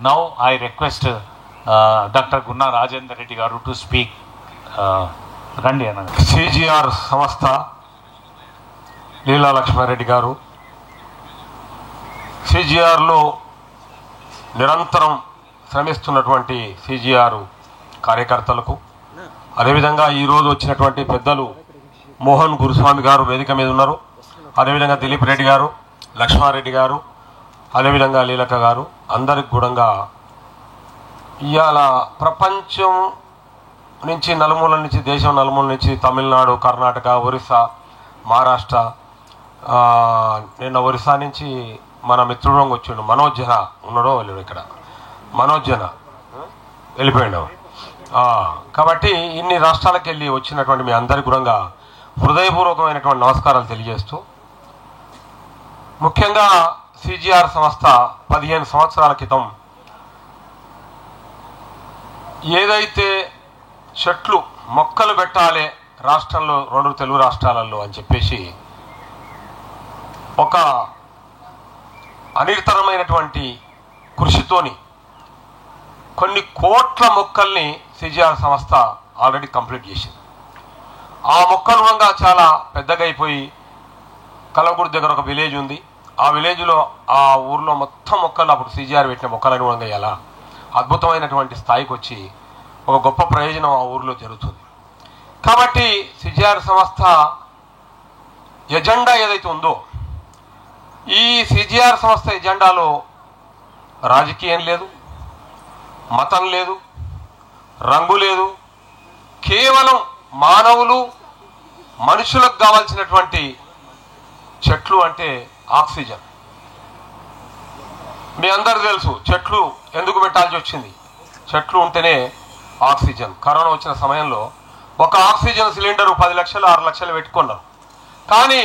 Now I request Dr. Gunna Rajendra Reddy garu to speak. Randi Anna. CGR సంస్థ లీలా లక్ష్మారెడ్డి గారు CGRలో నిరంతరం శ్రమిస్తున్నటువంటి CGR కార్యకర్తలకు, అదేవిధంగా ఈరోజు వచ్చినటువంటి పెద్దలు మోహన్ గురుస్వామి గారు వేదిక మీద ఉన్నారు, అదేవిధంగా దిలీప్ రెడ్డి గారు, లక్ష్మారెడ్డి గారు, అదేవిధంగా లీలక గారు, అందరికి కూడా ఇవాళ ప్రపంచం నుంచి నలుమూల నుంచి, దేశం నలుమూల నుంచి, తమిళనాడు, కర్ణాటక, ఒరిస్సా, మహారాష్ట్ర, నిన్న ఒరిస్సా నుంచి మన మిత్రుడు వచ్చిండు, మనోజ్ జన ఉన్నాడో వెళ్ళాడు, ఇక్కడ మనోజ్ జన వెళ్ళిపోయాడు. కాబట్టి ఇన్ని రాష్ట్రాలకు వెళ్ళి వచ్చినటువంటి మీ అందరి కూడా హృదయపూర్వకమైనటువంటి నమస్కారాలు తెలియజేస్తూ, ముఖ్యంగా CGR సంస్థ 15 సంవత్సరాల క్రితం ఏదైతే చెట్లు మొక్కలు పెట్టాలి రాష్ట్రంలో, 2 తెలుగు రాష్ట్రాలలో అని చెప్పేసి ఒక అనితరమైనటువంటి కృషితోని కొన్ని కోట్ల మొక్కల్ని CGR సంస్థ ఆల్రెడీ కంప్లీట్ చేసింది. ఆ మొక్కలు కూడా చాలా పెద్దగా అయిపోయి కలవకుర్తి దగ్గర ఒక విలేజ్ ఉంది, ఆ విలేజ్లో ఆ ఊర్లో మొత్తం మొక్కలు అప్పుడు CGR పెట్టిన మొక్కలను కూడా ఎలా అద్భుతమైనటువంటి స్థాయికి వచ్చి ఒక గొప్ప ప్రయోజనం ఆ ఊర్లో జరుగుతుంది. కాబట్టి CGR సంస్థ ఎజెండా ఏదైతే ఉందో, ఈ CGR సంస్థ ఎజెండాలో రాజకీయం లేదు, మతం లేదు, రంగు లేదు, కేవలం మానవులు, మనుషులకు కావాల్సినటువంటి చెట్లు అంటే ఆక్సిజన్. మీ అందరు తెలుసు చెట్లు ఎందుకు పెట్టాల్సి వచ్చింది. చెట్లు ఉంటేనే ఆక్సిజన్. కరోనా వచ్చిన సమయంలో ఒక ఆక్సిజన్ సిలిండర్ 10 లక్షలు 6 లక్షలు పెట్టుకున్నాం, కానీ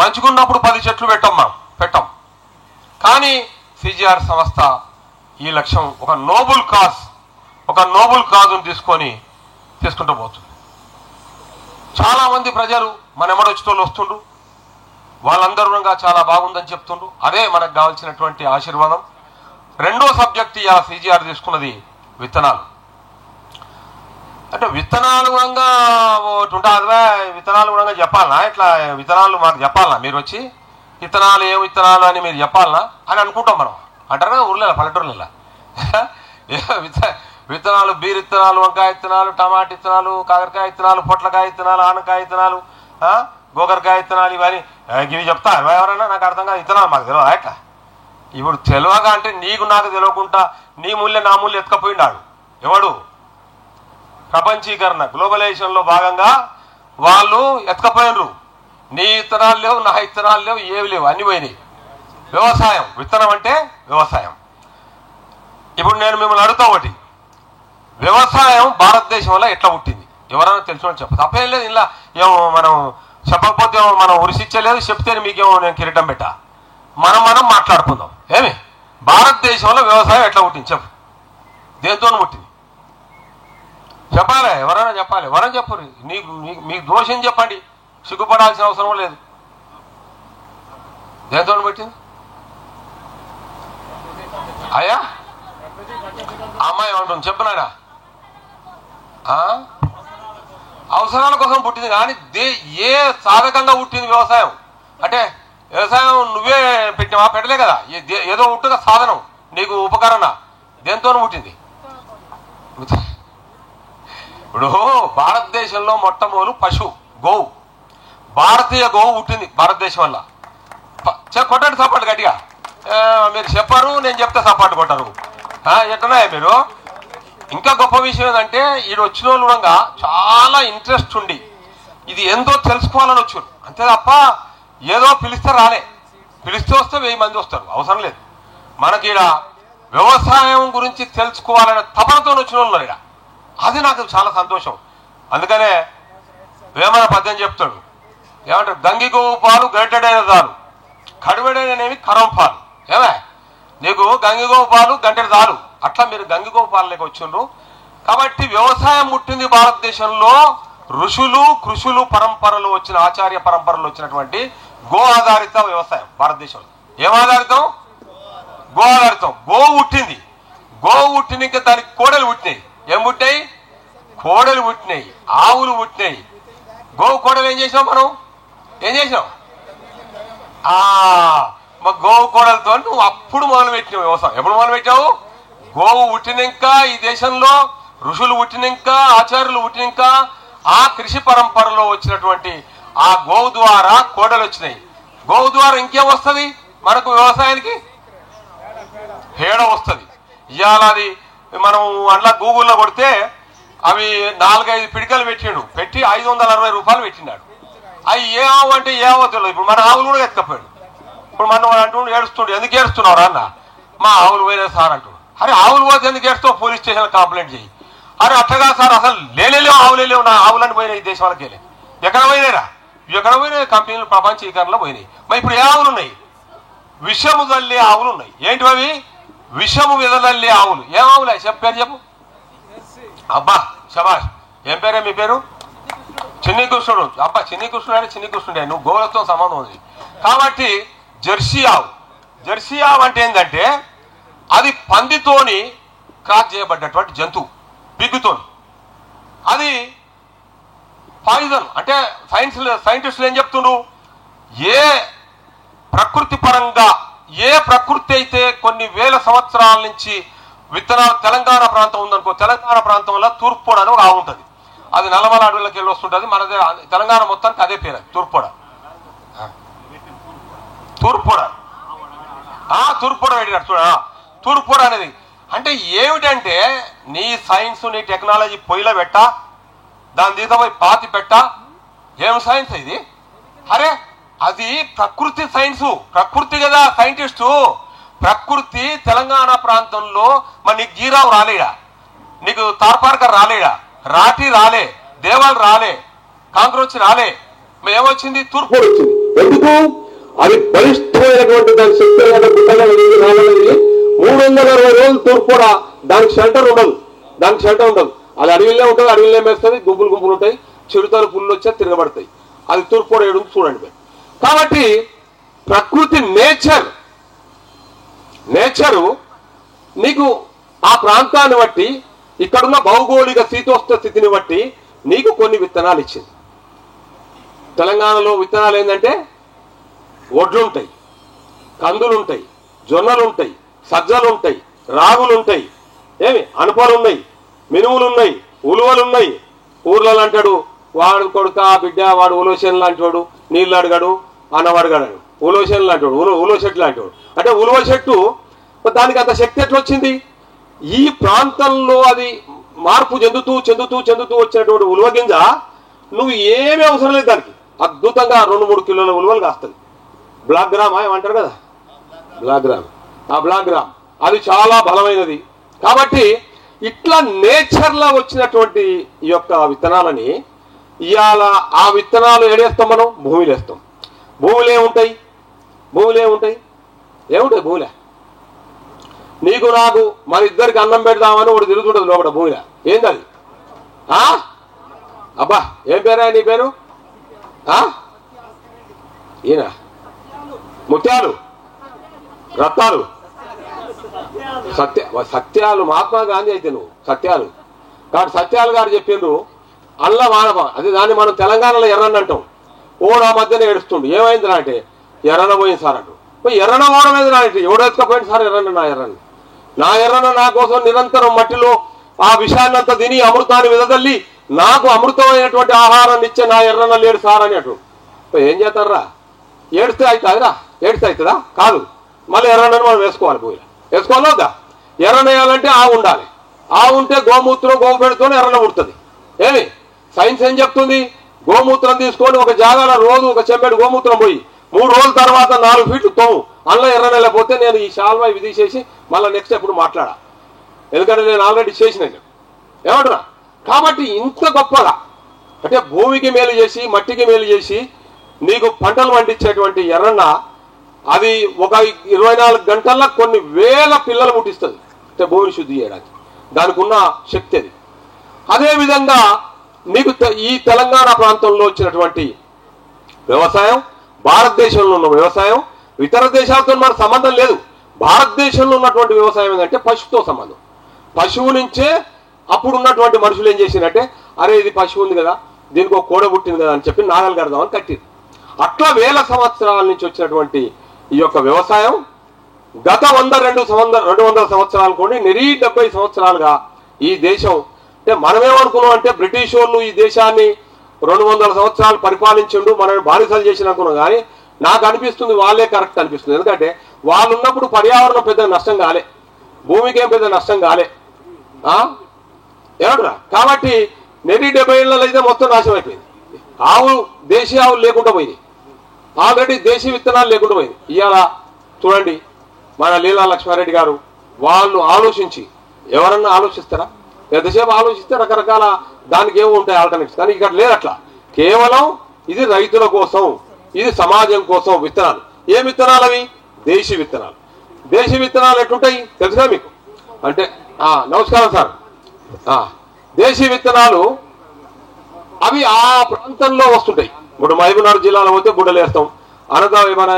మంచుకున్నప్పుడు 10 చెట్లు పెట్టాం. కానీ CGR సంస్థ ఈ లక్ష్యం ఒక నోబుల్ కాజ్ను తీసుకుంటూ పోతుంది. చాలామంది ప్రజలు మన ఎమ్మడొచ్చేటోళ్ళు వస్తుండ్రు, వాళ్ళందరూ చాలా బాగుందని చెప్తుండ్రు. అదే మనకు కావాల్సినటువంటి ఆశీర్వాదం. రెండో సబ్జెక్ట్ ఇలా CGR తీసుకున్నది విత్తనాలు. అంటే విత్తనాలు కూడా ఉంటుంది, విత్తనాలు కూడా చెప్పాలనా, ఇట్లా విత్తనాలు మాకు చెప్పాలనా, మీరు వచ్చి విత్తనాలు ఏ విత్తనాలు అని మీరు చెప్పాలనా అని అనుకుంటాం మనం. అంటారు కదా ఊర్లలో, పల్లెటూర్లలో విత్తనాలు, బీర్ విత్తనాలు, వంకాయ విత్తనాలు, టమాటా విత్తనాలు, కాకరకాయ విత్తనాలు, పొట్లకాయ విత్తనాలు, ఆనకాయ విత్తనాలు, గోకరకాయ విత్తనాలు, ఇవన్నీ ఇవి చెప్తా ఎవరైనా. నాకు అర్థం కాదు, విత్తనాలు మాకు తెలియదు ఎట్లా. ఇప్పుడు తెలియగా అంటే నీకు నాకు తెలియకుండా నీ మూల్య నా మూల్య ఎత్తుకపోయినాడు ఎవడు. ప్రపంచీకరణ, గ్లోబలైజేషన్లో భాగంగా వాళ్ళు ఎత్తుకపోయినరు. నీ విత్తనాలు లేవు, నా విత్తనాలు లేవు, ఏవి లేవు, అన్ని పోయినాయి. వ్యవసాయం, విత్తనం అంటే వ్యవసాయం. ఇప్పుడు నేను మిమ్మల్ని అడుగుతా ఒకటి, వ్యవసాయం భారతదేశంలో ఎట్లా పుట్టింది ఎవరైనా తెలుసుకొని చెప్పదు, తప్పేం లేదు. ఇలా ఏమో మనం చెప్పకపోతే మనం ఉరిసిచ్చలేదు, చెప్తే మీకేమో నేను కిరీటం పెట్టా. మనం మాట్లాడుకుందాం. ఏమి భారతదేశంలో వ్యవసాయం ఎట్లా పుట్టింది చెప్పు, దేంతో పుట్టింది చెప్పాలి, ఎవరైనా చెప్పాలి. ఎవరైనా చెప్పరు, మీకు దోషం చెప్పండి, సిగ్గుపడాల్సిన అవసరం లేదు. దేంతో పుట్టింది అయ్యా? అమ్మాయి ఏమంటుంది చెప్పనాడా? అవసరాల కోసం పుట్టింది, కానీ ఏ సాధకంగా పుట్టింది వ్యవసాయం అంటే? వ్యవసాయం నువ్వే పెట్టినావా? పెట్టలే కదా, ఏదో ఉంటుందా సాధనం నీకు ఉపకరణ, దేంతో పుట్టింది? ఇప్పుడు భారతదేశంలో మొట్టమొదలు పశువు గోవు, భారతీయ గోవు పుట్టింది భారతదేశం వల్ల. కొట్టండి సపాటు గట్టిగా, మీరు చెప్పారు నేను చెప్తే సపాటు కొట్టరు ఎట్లన్నాయా మీరు? ఇంకా గొప్ప విషయం ఏంటంటే ఈడు వచ్చిన వాళ్ళు కూడా చాలా ఇంట్రెస్ట్ ఉండి ఇది ఏందో తెలుసుకోవాలని వచ్చారు, అంతే తప్ప ఏదో పిలిస్తే రాలే. పిలిస్తే వస్తే 1000 మంది వస్తారు, అవసరం లేదు. మనకి ఈడ వ్యవసాయం గురించి తెలుసుకోవాలనే తపనతో వచ్చిన వాళ్ళు ఉన్నారు. అది నాకు చాలా సంతోషం. అందుకనే వేమన పద్యం చెప్తాడు, ఏమంటారు? గంగిగోవు పాలు గంటెడైన చాలు, కడువెడైనవి కరం పాలు. ఏమే నీకు గంగిగోవు పాలు గంటెడు చాలు, అట్లా మీరు గంగిగోవు పాలలోకి వచ్చిండ్రు. కాబట్టి వ్యవసాయం పుట్టింది భారతదేశంలో ఋషులు కృషులు పరంపరలు వచ్చిన, ఆచార్య పరంపరలు వచ్చినటువంటి గో ఆధారిత వ్యవసాయం భారతదేశంలో. ఏం ఆధారితం? గో ఆధారితం. గోవు పుట్టింది. గోవు పుట్టినాక దానికి కోడలు పుట్టినాయి. ఏం పుట్టినాయి? కోడలు పుట్టినాయి, ఆవులు పుట్టినాయి. గోవు కోడలు ఏం చేసినాం మనం? ఏం చేసినాం? మా గోవు కోడలతో నువ్వు అప్పుడు మొదలు పెట్టినావు వ్యవసాయం. ఎప్పుడు మొదలు పెట్టావు? గోవు పుట్టినాక, ఈ దేశంలో ఋషులు పుట్టినాక, ఆచార్యులు పుట్టినాక, ఆ కృషి పరంపరలో వచ్చినటువంటి ఆ గోవు ద్వారా కోడలు వచ్చినాయి. గోవు ద్వారా ఇంకేం వస్తుంది మనకు? వ్యవసాయానికి పేడ వస్తుంది. ఇవాళ అది మనం అట్లా గూగుల్లో కొడితే అవి 4-5 పిడికలు పెట్టి 560 రూపాయలు పెట్టినాడు. అవి ఏ ఆవు అంటే ఏ ఆవో తెలియదు. ఇప్పుడు మన ఆవులు కూడా ఎత్తుకపోయాడు. ఇప్పుడు మనం అంటూ ఏడుస్తుండే, ఎందుకు ఏడుస్తున్నావు అన్న? మా ఆవులు పోయినా సార్ అంటూ. అరే ఆవులు పోతే ఎందుకు ఏడుస్తావు? పోలీస్ స్టేషన్ కంప్లైంట్ చేయి. అరే అట్టగా సార్, అసలు లేలేవు ఆవులే లేవు, నా ఆవులని పోయినాయి ఈ దేశం వాళ్ళకి. ఎక్కడ పోయినాయిరా? ఎక్కడ పోయినాయి? కంపెనీలు ప్రపంచీకరణలో పోయినాయి. మరి ఇప్పుడు ఏ ఆవులు ఉన్నాయి? విషము తల్లి ఆవులు ఉన్నాయి. ఏంటి అవి? విషము విదలల్లి ఆవులు. ఏం ఆవులే? పేరు చెప్పు. అబ్బా శబాష్. ఏం పేరే మీ పేరు? చిన్ని కృష్ణుడు. అబ్బా చిన్ని కృష్ణుడు అంటే చిన్ని కృష్ణుడే, నువ్వు గోవులతో సంబంధం ఉంది కాబట్టి. జెర్సీ ఆవు. జెర్సీ ఆవు అంటే ఏంటంటే అది పందితోని క్రాస్ చేయబడ్డటువంటి జంతువు, పిగ్గుతోని. అది పాయిజన్. అంటే సైంటిస్టులు ఏం చెప్తుండ్రు? ఏ ప్రకృతి పరంగా, ఏ ప్రకృతి అయితే కొన్ని వేల సంవత్సరాల నుంచి విత్తనాలు, తెలంగాణ ప్రాంతం ఉందనుకో, తెలంగాణ ప్రాంతంలో తూర్పుపోడ అని ఒక ఆవు ఉంటుంది. అది నల్లమల అడవులకి వెళ్ళి వస్తుంటుంది. మన తెలంగాణ మొత్తానికి అదే పేరు, తూర్పుపోడ. తూర్పుపోడ తూర్పుపోడ పెట్టినట్టు చూడ. తూర్పుపోడ అనేది అంటే ఏమిటంటే నీ సైన్స్, నీ టెక్నాలజీ పొయ్యిలో పెట్టా, దాని దీతపై పాతి పెట్టా. ఏం సైన్స్ ఇది? అరే అది ప్రకృతి సైన్సు. ప్రకృతి కదా సైంటిస్టు. ప్రకృతి తెలంగాణ ప్రాంతంలో మరి నీకు జీరావు రాలేడా? నీకు తార్పార్కర్ రాలేడా? రాటి రాలే, దేవాలు రాలే, కాంక్రోచ్ రాలే. ఏమొచ్చింది? తూర్పు వచ్చింది. ఎందుకు? అది బలిష్టమైనటువంటి దాని శక్తి రావాలని 360 రోజులు తూర్పు. దానికి షెల్టర్ ఉండదు, దానికి షెల్టర్ ఉండదు. అది అడవిలో ఉంటుంది, అడవిలో మేస్తుంది. గుంపులు ఉంటాయి, చిరుతలు పుల్లు వచ్చా తిరగబడతాయి. అది తూర్పు ఏడు చూడండి. కాబట్టి ప్రకృతి నేచరు నీకు ఆ ప్రాంతాన్ని బట్టి, ఇక్కడున్న భౌగోళిక శీతోష్ణ స్థితిని బట్టి నీకు కొన్ని విత్తనాలు ఇచ్చింది. తెలంగాణలో విత్తనాలు ఏంటంటే వడ్లుంటాయి, కందులుంటాయి, జొన్నలుంటాయి, సజ్జలుంటాయి, రాగులుంటాయి, అనుపలున్నాయి, మినుములున్నాయి, ఉలువలున్నాయి. ఊర్లలో అంటాడు వాడు కొడుక బిడ్డ, వాడు ఉలోషన్ లాంటి వాడు, నీళ్ళు అడగాడు, అన్నం అడగాడు. ఉలోషన్ లాంటి వాడు, ఉలో చెట్టు లాంటి వాడు. అంటే ఉలువ చెట్టు దానికి అంత శక్తి ఎట్లా వచ్చింది? ఈ ప్రాంతంలో అది మార్పు చెందుతూ వచ్చినటువంటి ఉలువ గింజ నువ్వు ఏమీ అవసరం లేదు దానికి. అద్భుతంగా 2-3 కిలోల ఉలువలు కాస్తుంది. బ్లాక్ గ్రామ్ ఏమంటారు కదా, బ్లాక్ గ్రామ్. ఆ బ్లాక్ గ్రామ్ అది చాలా బలమైనది. కాబట్టి ఇట్లా నేచర్లో వచ్చినటువంటి ఈ యొక్క విత్తనాలని ఇవాళ ఆ విత్తనాలు ఏడేస్తాం మనం? భూమిలో వేస్తాం. భూమిలో ఏముంటాయి? భూమిలో నీకు నాకు మన ఇద్దరికి అన్నం పెడదామని ఒకటి తిరుగుతుంటది లోపల భూమిలో. ఏందది? అబ్బా ఏం పేరా నీ పేరు? ఈయన ముత్యాలు, రత్నాలు, సత్యాలు. మహాత్మా గాంధీ అయితే నువ్వు సత్యాలు. కాబట్టి సత్యాలు గారు చెప్పిండ్రు అల్ల మానవ. అది దాన్ని మనం తెలంగాణలో ఎర్రన్న అంటాం. ఓడా మధ్యన ఏడుస్తుండు. ఏమైంది రా అంటే ఎర్రన పోయింది సార్ అంటూ. ఎర్రన పోవడం ఏది రా అంటే ఎవడెత్తుకపోయింది సార్ ఎర్రన్న. నా ఎర్రన్న నా కోసం నిరంతరం మట్టిలో ఆ విషయాన్నంతా తిని అమృతాన్ని విదదల్లి నాకు అమృతమైనటువంటి ఆహారాన్ని ఇచ్చే నా ఎర్రన్న లేడు సార్ అని అటు. ఏం చేస్తారా? ఏడిస్తే అవుతుందిరా? ఏడిస్తే అవుతుందా? కాదు. మళ్ళీ ఎర్రన్నని మనం వేసుకోవాలి. భూమిలో వేసుకోవాలి వద్దా? ఎర్రన వేయాలంటే ఆవు ఉండాలి. ఆవు ఉంటే గోమూత్రం, గోపెడుతో ఎర్రన పుడుతుంది. సైన్స్ ఏం చెప్తుంది? గోమూత్రం తీసుకొని ఒక జాగాలో రోజు ఒక చెంబెడు గోమూత్రం పోయి 3 రోజుల తర్వాత 4 ఫీట్లు తోము. అందులో ఎర్రన లేకపోతే నేను ఈ షాల్వా ఇది తీసేసి మళ్ళీ నెక్స్ట్ ఎప్పుడు మాట్లాడా. ఎందుకంటే నేను ఆల్రెడీ చేసిన ఏమంటున్నా. కాబట్టి ఇంత గొప్పగా అంటే భూమికి మేలు చేసి, మట్టికి మేలు చేసి నీకు పంటలు పండించేటువంటి ఎర్రన్న అది ఒక 24 గంటల్లో కొన్ని వేల పిల్లలు పుట్టిస్తుంది. అంటే భూమిని శుద్ధి చేయడానికి దానికి ఉన్న శక్తి అది. అదేవిధంగా నీకు ఈ తెలంగాణ ప్రాంతంలో వచ్చినటువంటి వ్యవసాయం, భారతదేశంలో ఉన్న వ్యవసాయం, ఇతర దేశాలతో మన సంబంధం లేదు. భారతదేశంలో ఉన్నటువంటి వ్యవసాయం ఏంటంటే పశువుతో సంబంధం. పశువు నుంచే అప్పుడు ఉన్నటువంటి మనుషులు ఏం చేసినట్టే, అరే ఇది పశువు ఉంది కదా, దీనికి ఒక కోడ పుట్టింది కదా అని చెప్పి నాగలు కడదామని కట్టిరు. అట్లా వేల సంవత్సరాల నుంచి వచ్చినటువంటి ఈ యొక్క వ్యవసాయం గత 200 సంవత్సరాలు కూడా 70 సంవత్సరాలుగా ఈ దేశం, అంటే మనమేమనుకున్నాం అంటే బ్రిటిష్ వాళ్ళు ఈ దేశాన్ని 200 సంవత్సరాలు పరిపాలించిండు, మనల్ని బానిసలు చేసిన అనుకున్నాం. కానీ నాకు అనిపిస్తుంది వాళ్ళే కరెక్ట్ అనిపిస్తుంది. ఎందుకంటే వాళ్ళు ఉన్నప్పుడు పర్యావరణం పెద్ద నష్టం కాలే, భూమికి ఏం పెద్ద నష్టం కాలే ఏమంటారా. కాబట్టి 70 ఏళ్ళలో అయితే మొత్తం నాశనం అయిపోయింది. దేశీయ ఆవులు లేకుండా పోయింది, ఆల్రెడీ దేశీయ విత్తనాలు లేకుండా పోయింది. ఇవాళ చూడండి మన లీలా లక్ష్మారెడ్డి గారు వాళ్ళు ఆలోచించి, ఎవరన్నా ఆలోచిస్తారా? ఎంతసేపు ఆలోచిస్తే రకరకాల దానికి ఏమో ఉంటాయి ఆల్టర్నేటివ్స్. కానీ ఇక్కడ లేదు అట్లా. కేవలం ఇది రైతుల కోసం, ఇది సమాజం కోసం విత్తనాలు. ఏ విత్తనాలు అవి? దేశీ విత్తనాలు. దేశీ విత్తనాలు ఎట్లుంటాయి తెలుసుగా మీకు? అంటే నమస్కారం సార్. దేశీ విత్తనాలు అవి ఆ ప్రాంతంలో వస్తుంటాయి. ఇప్పుడు మహబూబ్నగర్ జిల్లాలో పోతే బుడ్డలు వేస్తాం, మన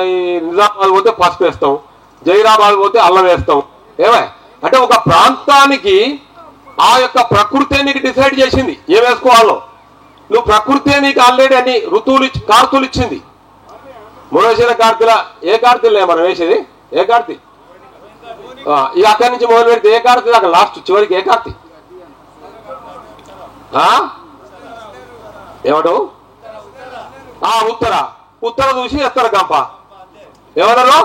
నిజామాబాద్ పోతే పసుపు వేస్తాం, జైరాబాద్ పోతే అల్లం వేస్తాం. అంటే ఒక ప్రాంతానికి ఆ యొక్క ప్రకృతి నీకు డిసైడ్ చేసింది ఏం వేసుకోవాలో. నువ్వు ప్రకృతి నీకు ఆల్రెడీ అన్ని ఋతువులు కార్తీలు ఇచ్చింది. మురవేసిన కార్తీల ఏ కార్తీలే మనం వేసేది? ఏ కార్తీ? ఈ అక్కడి నుంచి మొదలు పెడితే ఏ కార్తీ దాకా లాస్ట్ చివరికి ఏ కార్తీ? ఏమడు? ఉత్తర చూసి ఎత్తర గంప. ఏమన్నారు?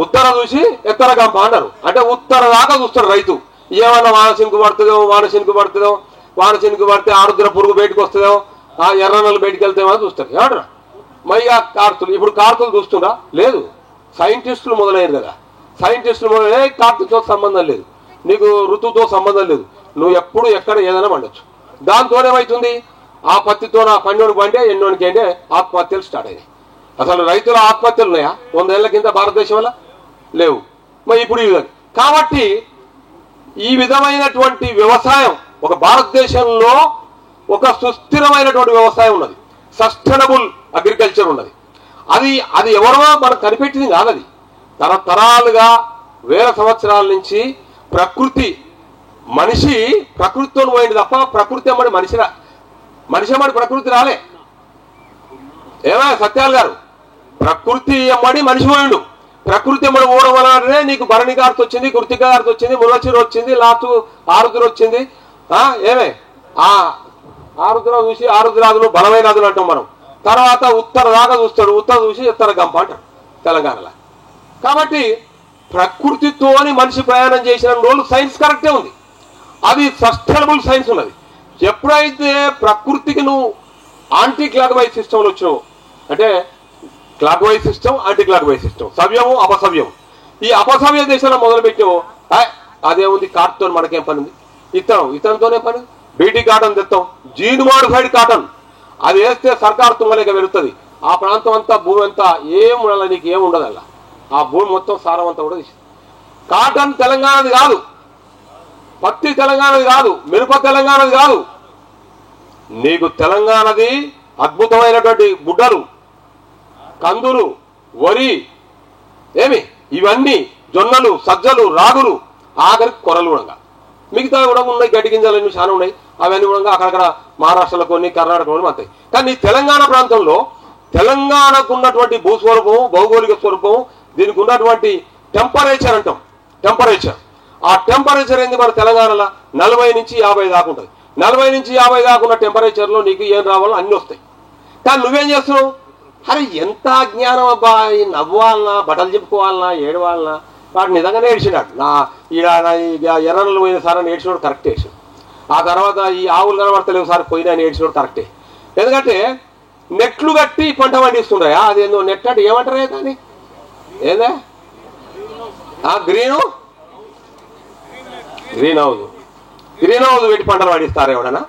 ఉత్తర చూసి ఎత్తర గంప అంటారు. అంటే ఉత్తర దాకా చూస్తాడు రైతు. ఏమన్నా వాన చినుకు పడుతుందో, వాన చినుకు పడితే ఆరుద్ర పురుగు బయటకు వస్తుందో, ఎర్రనలు బయటకు వెళ్తేమో చూస్తారు. ఏమంటారు? మయ్యా కార్తులు. ఇప్పుడు కార్తులు చూస్తుందా? లేదు. సైంటిస్టులు మొదలయ్యారు కదా. సైంటిస్టులు మొదలయ్యే కార్తులతో సంబంధం లేదు, నీకు ఋతువుతో సంబంధం లేదు. నువ్వు ఎప్పుడు ఎక్కడ ఏదైనా పండొచ్చు. దాంతో ఏమవుతుంది? ఆ పత్తితో నా పండుగ పండే ఎన్నోనికి అంటే ఆత్మహత్యలు స్టార్ట్ అయినాయి. అసలు రైతుల ఆత్మహత్యలు ఉన్నాయా 100 ఏళ్ల కింద భారతదేశం వల్ల? లేవు. మరి ఇప్పుడు ఈ విధంగా. కాబట్టి ఈ విధమైనటువంటి వ్యవసాయం ఒక భారతదేశంలో ఒక సుస్థిరమైనటువంటి వ్యవసాయం ఉన్నది, సస్టైనబుల్ అగ్రికల్చర్ ఉన్నది. అది ఎవరో మనకు కనిపెట్టింది కాదు. అది తరతరాలుగా వేల సంవత్సరాల నుంచి మనిషి ప్రకృతితో పోయింది తప్ప ప్రకృతి అమ్మడి మనిషి అమ్మడి ప్రకృతి రాలే. ఏమా సత్యాలు గారు? ప్రకృతి అమ్మడి మనిషి పోయిండు. ప్రకృతి అమ్మడి పోవడం వలనే నీకు భరణి గారితో వచ్చింది, కృతిక గారితో వచ్చింది, మురచిరు వచ్చింది, లాస్ట్ ఆరుద్ర వచ్చింది. ఏమే ఆరుద్ర చూసి ఆరుద్రాదులు బలమైన నదులు అంటాం మనం. తర్వాత ఉత్తర దాకా చూస్తాడు, ఉత్తర చూసి ఉత్తర గంప అంటాడు తెలంగాణలో. కాబట్టి ప్రకృతితోని మనిషి ప్రయాణం చేసిన రోజులు సైన్స్ కరెక్టే ఉంది. అది సస్టైనబుల్ సైన్స్ ఉన్నది. ఎప్పుడైతే ప్రకృతికి నువ్వు యాంటీ క్లాక్ వైజ్ సిస్టంలో వచ్చినావు, అంటే clockwise system, anti clockwise system, సవ్యము అపసవ్యం. ఈ అపసవ్య దేశంలో మొదలుపెట్టావు, అదేముంది కార్తో మనకేం పని ఉంది? ఇతరంతోనే పని. బీటీ కాటన్ తెస్తాం, జీన్ మోడిఫైడ్ కాటన్, అది వేస్తే సర్కారు తుంగలేక వెళుతుంది. ఆ ప్రాంతం అంతా భూమి అంతా ఏం ఉండాలి, నీకు ఏం ఉండదు. అలా ఆ భూమి మొత్తం సారం అంతా కూడా తీసింది. కాటన్ తెలంగాణది కాదు, పత్తి తెలంగాణది కాదు, మిరప తెలంగాణది కాదు. నీకు తెలంగాణది అద్భుతమైనటువంటి గుడ్డలు, కందులు, వరి, ఇవన్నీ జొన్నలు, సజ్జలు, రాగులు, ఆఖరికి కొరలు కూడా. మిగతా కూడా ఉన్నాయి, గడ్డి గింజలు అన్ని చాలా ఉన్నాయి. అవన్నీ కూడా అక్కడక్కడ మహారాష్ట్రలో కొన్ని, కర్ణాటకలో వస్తాయి. కానీ తెలంగాణ ప్రాంతంలో తెలంగాణకు ఉన్నటువంటి భూస్వరూపం, భౌగోళిక స్వరూపం, దీనికి ఉన్నటువంటి టెంపరేచర్ అంటాం. టెంపరేచర్, ఆ టెంపరేచర్ ఏంది మన తెలంగాణలో 40 నుంచి 50 దాకా ఉంటుంది. 40 నుంచి 50 దాకా ఉన్న టెంపరేచర్లో నీకు ఏం రావాలో అన్నీ వస్తాయి. కానీ నువ్వేం చేస్తున్నావు? అరే ఎంత అజ్ఞానం అబ్బా, నవ్వాలనా, బట్టలు చెప్పుకోవాలనా, ఏడవాలనా? వాడు నిజంగానే ఏడ్చినాడు. ఎర్రనలు పోయిన సార్ అని ఏడ్చినోడు కరెక్ట్ ఏడ్చాడు. ఆ తర్వాత ఈ ఆవులు కనబడతలేవు సార్ పోయినా అని ఏడ్చినోడు కరెక్టే. ఎందుకంటే నెట్లు కట్టి పంట పండిస్తున్నాయా? అదేందో నెట్ అంటే ఏమంటారా కానీ ఏదే గ్రీన్ హౌస్ పెట్టి పంటలు పండిస్తారు. ఎవడన్నా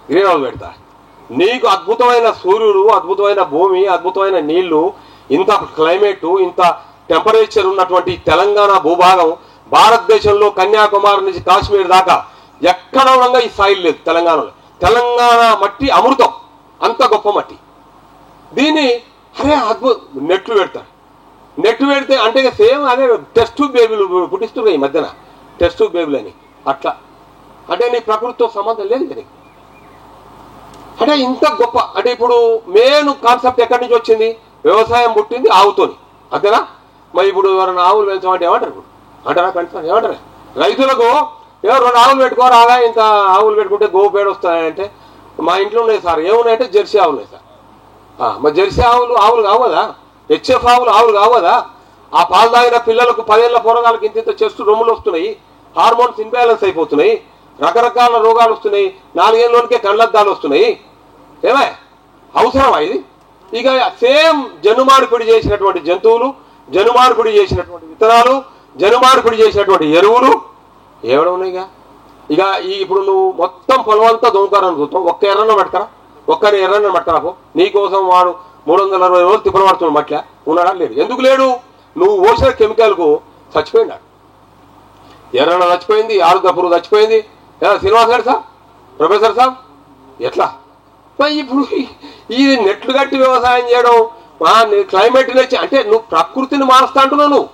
గ్రీన్ హౌస్ పెడతా? నీకు అద్భుతమైన సూర్యుడు, అద్భుతమైన భూమి, అద్భుతమైన నీళ్లు, ఇంత క్లైమేట్, ఇంత టెంపరేచర్ ఉన్నటువంటి తెలంగాణ భూభాగం భారతదేశంలో కన్యాకుమారి నుంచి కాశ్మీర్ దాకా ఎక్కడ ఉండగా ఈ సాయిల్ లేదు తెలంగాణలో. తెలంగాణ మట్టి అమృతం, అంత గొప్ప మట్టి. దీన్ని నెట్లు పెడతారు. నెట్ పెడితే అంటే సేమ్ అదే టెస్ట్ ట్యూబ్ బేబీలు పుట్టిస్తున్నాయి ఈ మధ్యన, టెస్ట్ ట్యూబ్ బేబీలు అని. అట్లా అంటే నీ ప్రకృతితో సంబంధం లేదు నీకు. అంటే ఇంత గొప్ప అంటే ఇప్పుడు మెయిన్ కాన్సెప్ట్ ఎక్కడి నుంచి వచ్చింది? వ్యవసాయం పుట్టింది ఆవుతోని, అంతేనా? మరి ఇప్పుడు ఎవరైనా ఆవులు పెంచమంటే ఏమంటారు? ఇప్పుడు అంటారా పెంచుతాను ఏమంటారు? రైతులకు ఎవరు 2 ఆవులు పెట్టుకోరాగా, ఇంత ఆవులు పెట్టుకుంటే గోవు పేడ వస్తాయంటే మా ఇంట్లో ఉన్నాయి సార్. ఏమున్నాయంటే జెర్సీ ఆవులు ఉన్నాయి సార్. మరి జెర్సీ ఆవులు కావు కదా, హెచ్ఎఫ్ ఆవులు కావు కదా. ఆ పాలు తాగిన పిల్లలకు 10 ఏళ్ల పోరగాళ్ళకి ఇంత చెస్ట్ రొమ్ములు వస్తున్నాయి, హార్మోన్స్ ఇన్బ్యాలెన్స్ అయిపోతున్నాయి, రకరకాల రోగాలు వస్తున్నాయి, 4 ఏళ్ళలోనికే కళ్ళద్దాలు వస్తున్నాయి. ఏమే అవసరమా ఇది? ఇక సేమ్ జనుమార్పిడి చేసినటువంటి జంతువులు, జనుమార్పిడి చేసినటువంటి విత్తనాలు, జనుమార్పిడి చేసినటువంటి ఎరువులు ఏమైనా ఉన్నాయిగా. ఇక ఇప్పుడు నువ్వు మొత్తం పొలమంతా దొంగకారని చూస్తాం, ఒక్క ఎర్రన్న పట్టుకరా, ఒక్కరి ఎర్రన్న పట్టుకరాపో. నీకోసం వాడు 360 రోజులు తిప్పలు పడుతున్నాడు. మట్ల ఉన్నాడా? లేడు. ఎందుకు లేడు? నువ్వు పోసిన కెమికల్కు చచ్చిపోయినాడు. ఎర్రన్న చచ్చిపోయింది, ఆరుదపురు చచ్చిపోయింది. శ్రీనివాస్ గారు సార్, ప్రొఫెసర్ సార్, ఎట్లా ఇప్పుడు ఇది నెట్లు కట్టి వ్యవసాయం చేయడం, క్లైమేట్ అంటే నువ్వు ప్రకృతిని మారుస్తా అంటున్నావు, నువ్వు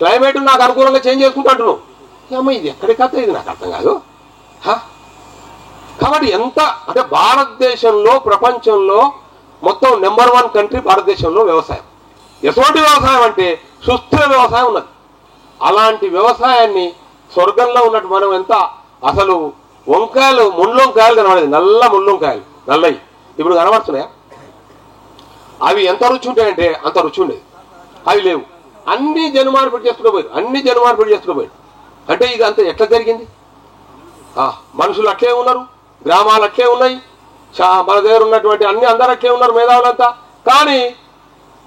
క్లైమేట్ నాకు అనుకూలంగా చేంజ్ చేసుకుంటా అంటున్నావు. అమ్మ ఇది ఎక్కడి కథ? ఇది నాకు అర్థం కాదు. కాబట్టి ఎంత అంటే భారతదేశంలో ప్రపంచంలో మొత్తం నెంబర్ 1 కంట్రీ భారతదేశంలో వ్యవసాయం. ఎటువంటి వ్యవసాయం అంటే సుస్థిర వ్యవసాయం ఉన్నది. అలాంటి వ్యవసాయాన్ని స్వర్గంలో ఉన్నట్టు మనం ఎంత అసలు వంకాయలు, ముళ్ళొంకాయలు కనబడేది, నల్ల ముళ్ళొంకాయలు, నల్లవి ఇప్పుడు కనబడుతున్నాయా? అవి ఎంత రుచి ఉంటాయంటే అంత రుచి ఉండేది. అవి లేవు. అన్ని జనుమార్పిడి చేసుకుంటూ పోయారు. అంటే ఇది అంత ఎట్లా జరిగింది? మనుషులు అట్లే ఉన్నారు, గ్రామాలు అట్లే ఉన్నాయి, మన దగ్గర ఉన్నటువంటి అందరూ అట్లే ఉన్నారు, మేధావులంతా. కానీ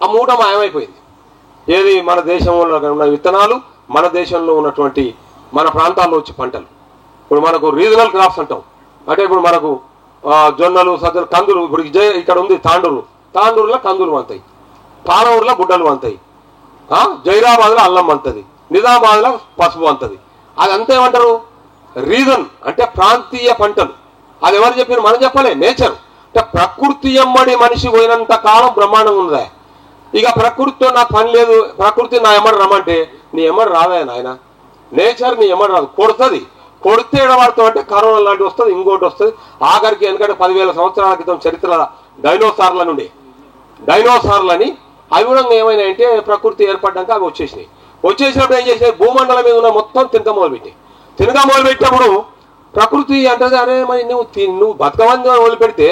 ఆ మూట మాయమైపోయింది. ఏది? మన దేశంలో ఉన్న విత్తనాలు, మన దేశంలో ఉన్నటువంటి మన ప్రాంతాల్లో వచ్చే పంటలు. ఇప్పుడు మనకు రీజనల్ క్రాప్స్ అంటాం. అంటే ఇప్పుడు మనకు జొన్నలు, సజ్జలు, కందులు. ఇప్పుడు ఇక్కడ ఉంది తాండూరులో కందులు వంతాయి, పాలూరులో గుడ్డలు వంతాయి, జైరాబాద్లో అల్లం వంతది, నిజామాబాద్లో పసుపు వంతది. అదంతా ఏమంటారు? రీజన్ అంటే ప్రాంతీయ పంటలు. అది ఎవరు చెప్పారు? మనం చెప్పలే, నేచర్. అంటే ప్రకృతి ఎమ్మడి మనిషి పోయినంత కాలం బ్రహ్మాండంగా ఉందా. ఇక ప్రకృతితో నాకు పని లేదు, ప్రకృతి నా ఎమ్మడి రమ్మంటే నీ ఎమ్మడి రాదా నాయన? నేచర్ నీ ఎమ్మడి రాదు, కొడుతుంది. కొడితే ఎడబడతాం అంటే కరోనా లాంటివి వస్తుంది, ఇంకోటి వస్తుంది. ఆఖరికి ఎందుకంటే 10,000 సంవత్సరాల క్రితం చరిత్ర డైనోసార్ల నుండి డైనోసార్లని అవి కూడా ఏమైనాయంటే ప్రకృతి ఏర్పడ్డాక అవి వచ్చేసినప్పుడు ఏం చేసినాయి? భూమండలం మీద ఉన్న మొత్తం తినక మొదలుపెట్టినప్పుడు ప్రకృతి అంటది, అరే మరి నువ్వు బతకమని వదిలిపెడితే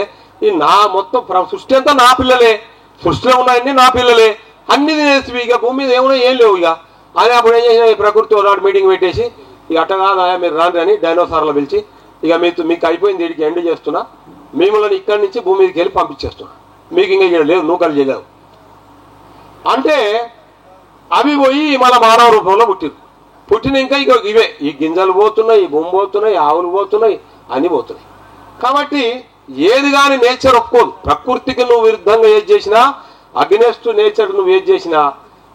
ఈ నా మొత్తం సృష్టి అంతా నా పిల్లలే, సృష్టిలో ఉన్నాయన్నీ నా పిల్లలే, అన్ని తినేసి ఇక భూమి మీద ఏమున్నా ఏం లేవు. ఇక అని అప్పుడు ఏం చేసినా ప్రకృతి నాడు మీటింగ్ పెట్టేసి ఇక అట్ట కాదా మీరు రాండి అని డైనోసార్లు పిలిచి ఇక మీకు అయిపోయింది, వీడికి ఎండ్ చేస్తున్నా, మిమ్మల్ని ఇక్కడి నుంచి భూమి మీదకి వెళ్ళి పంపించేస్తున్నా, మీకు ఇంకా ఇక్కడ లేవు, నూకలు చేయలేవు అంటే అవి పోయి మన మానవ రూపంలో పుట్టిన ఇంకా ఇక ఇవే ఈ గింజలు పోతున్నాయి, భూమి పోతున్నాయి, ఆవులు పోతున్నాయి, అన్ని పోతున్నాయి. కాబట్టి ఏది కానీ నేచర్ ఒప్పుకోదు. ప్రకృతికి నువ్వు విరుద్ధంగా ఏది చేసినా, అగ్నెస్ట్ నేచర్ నువ్వు ఏది చేసినా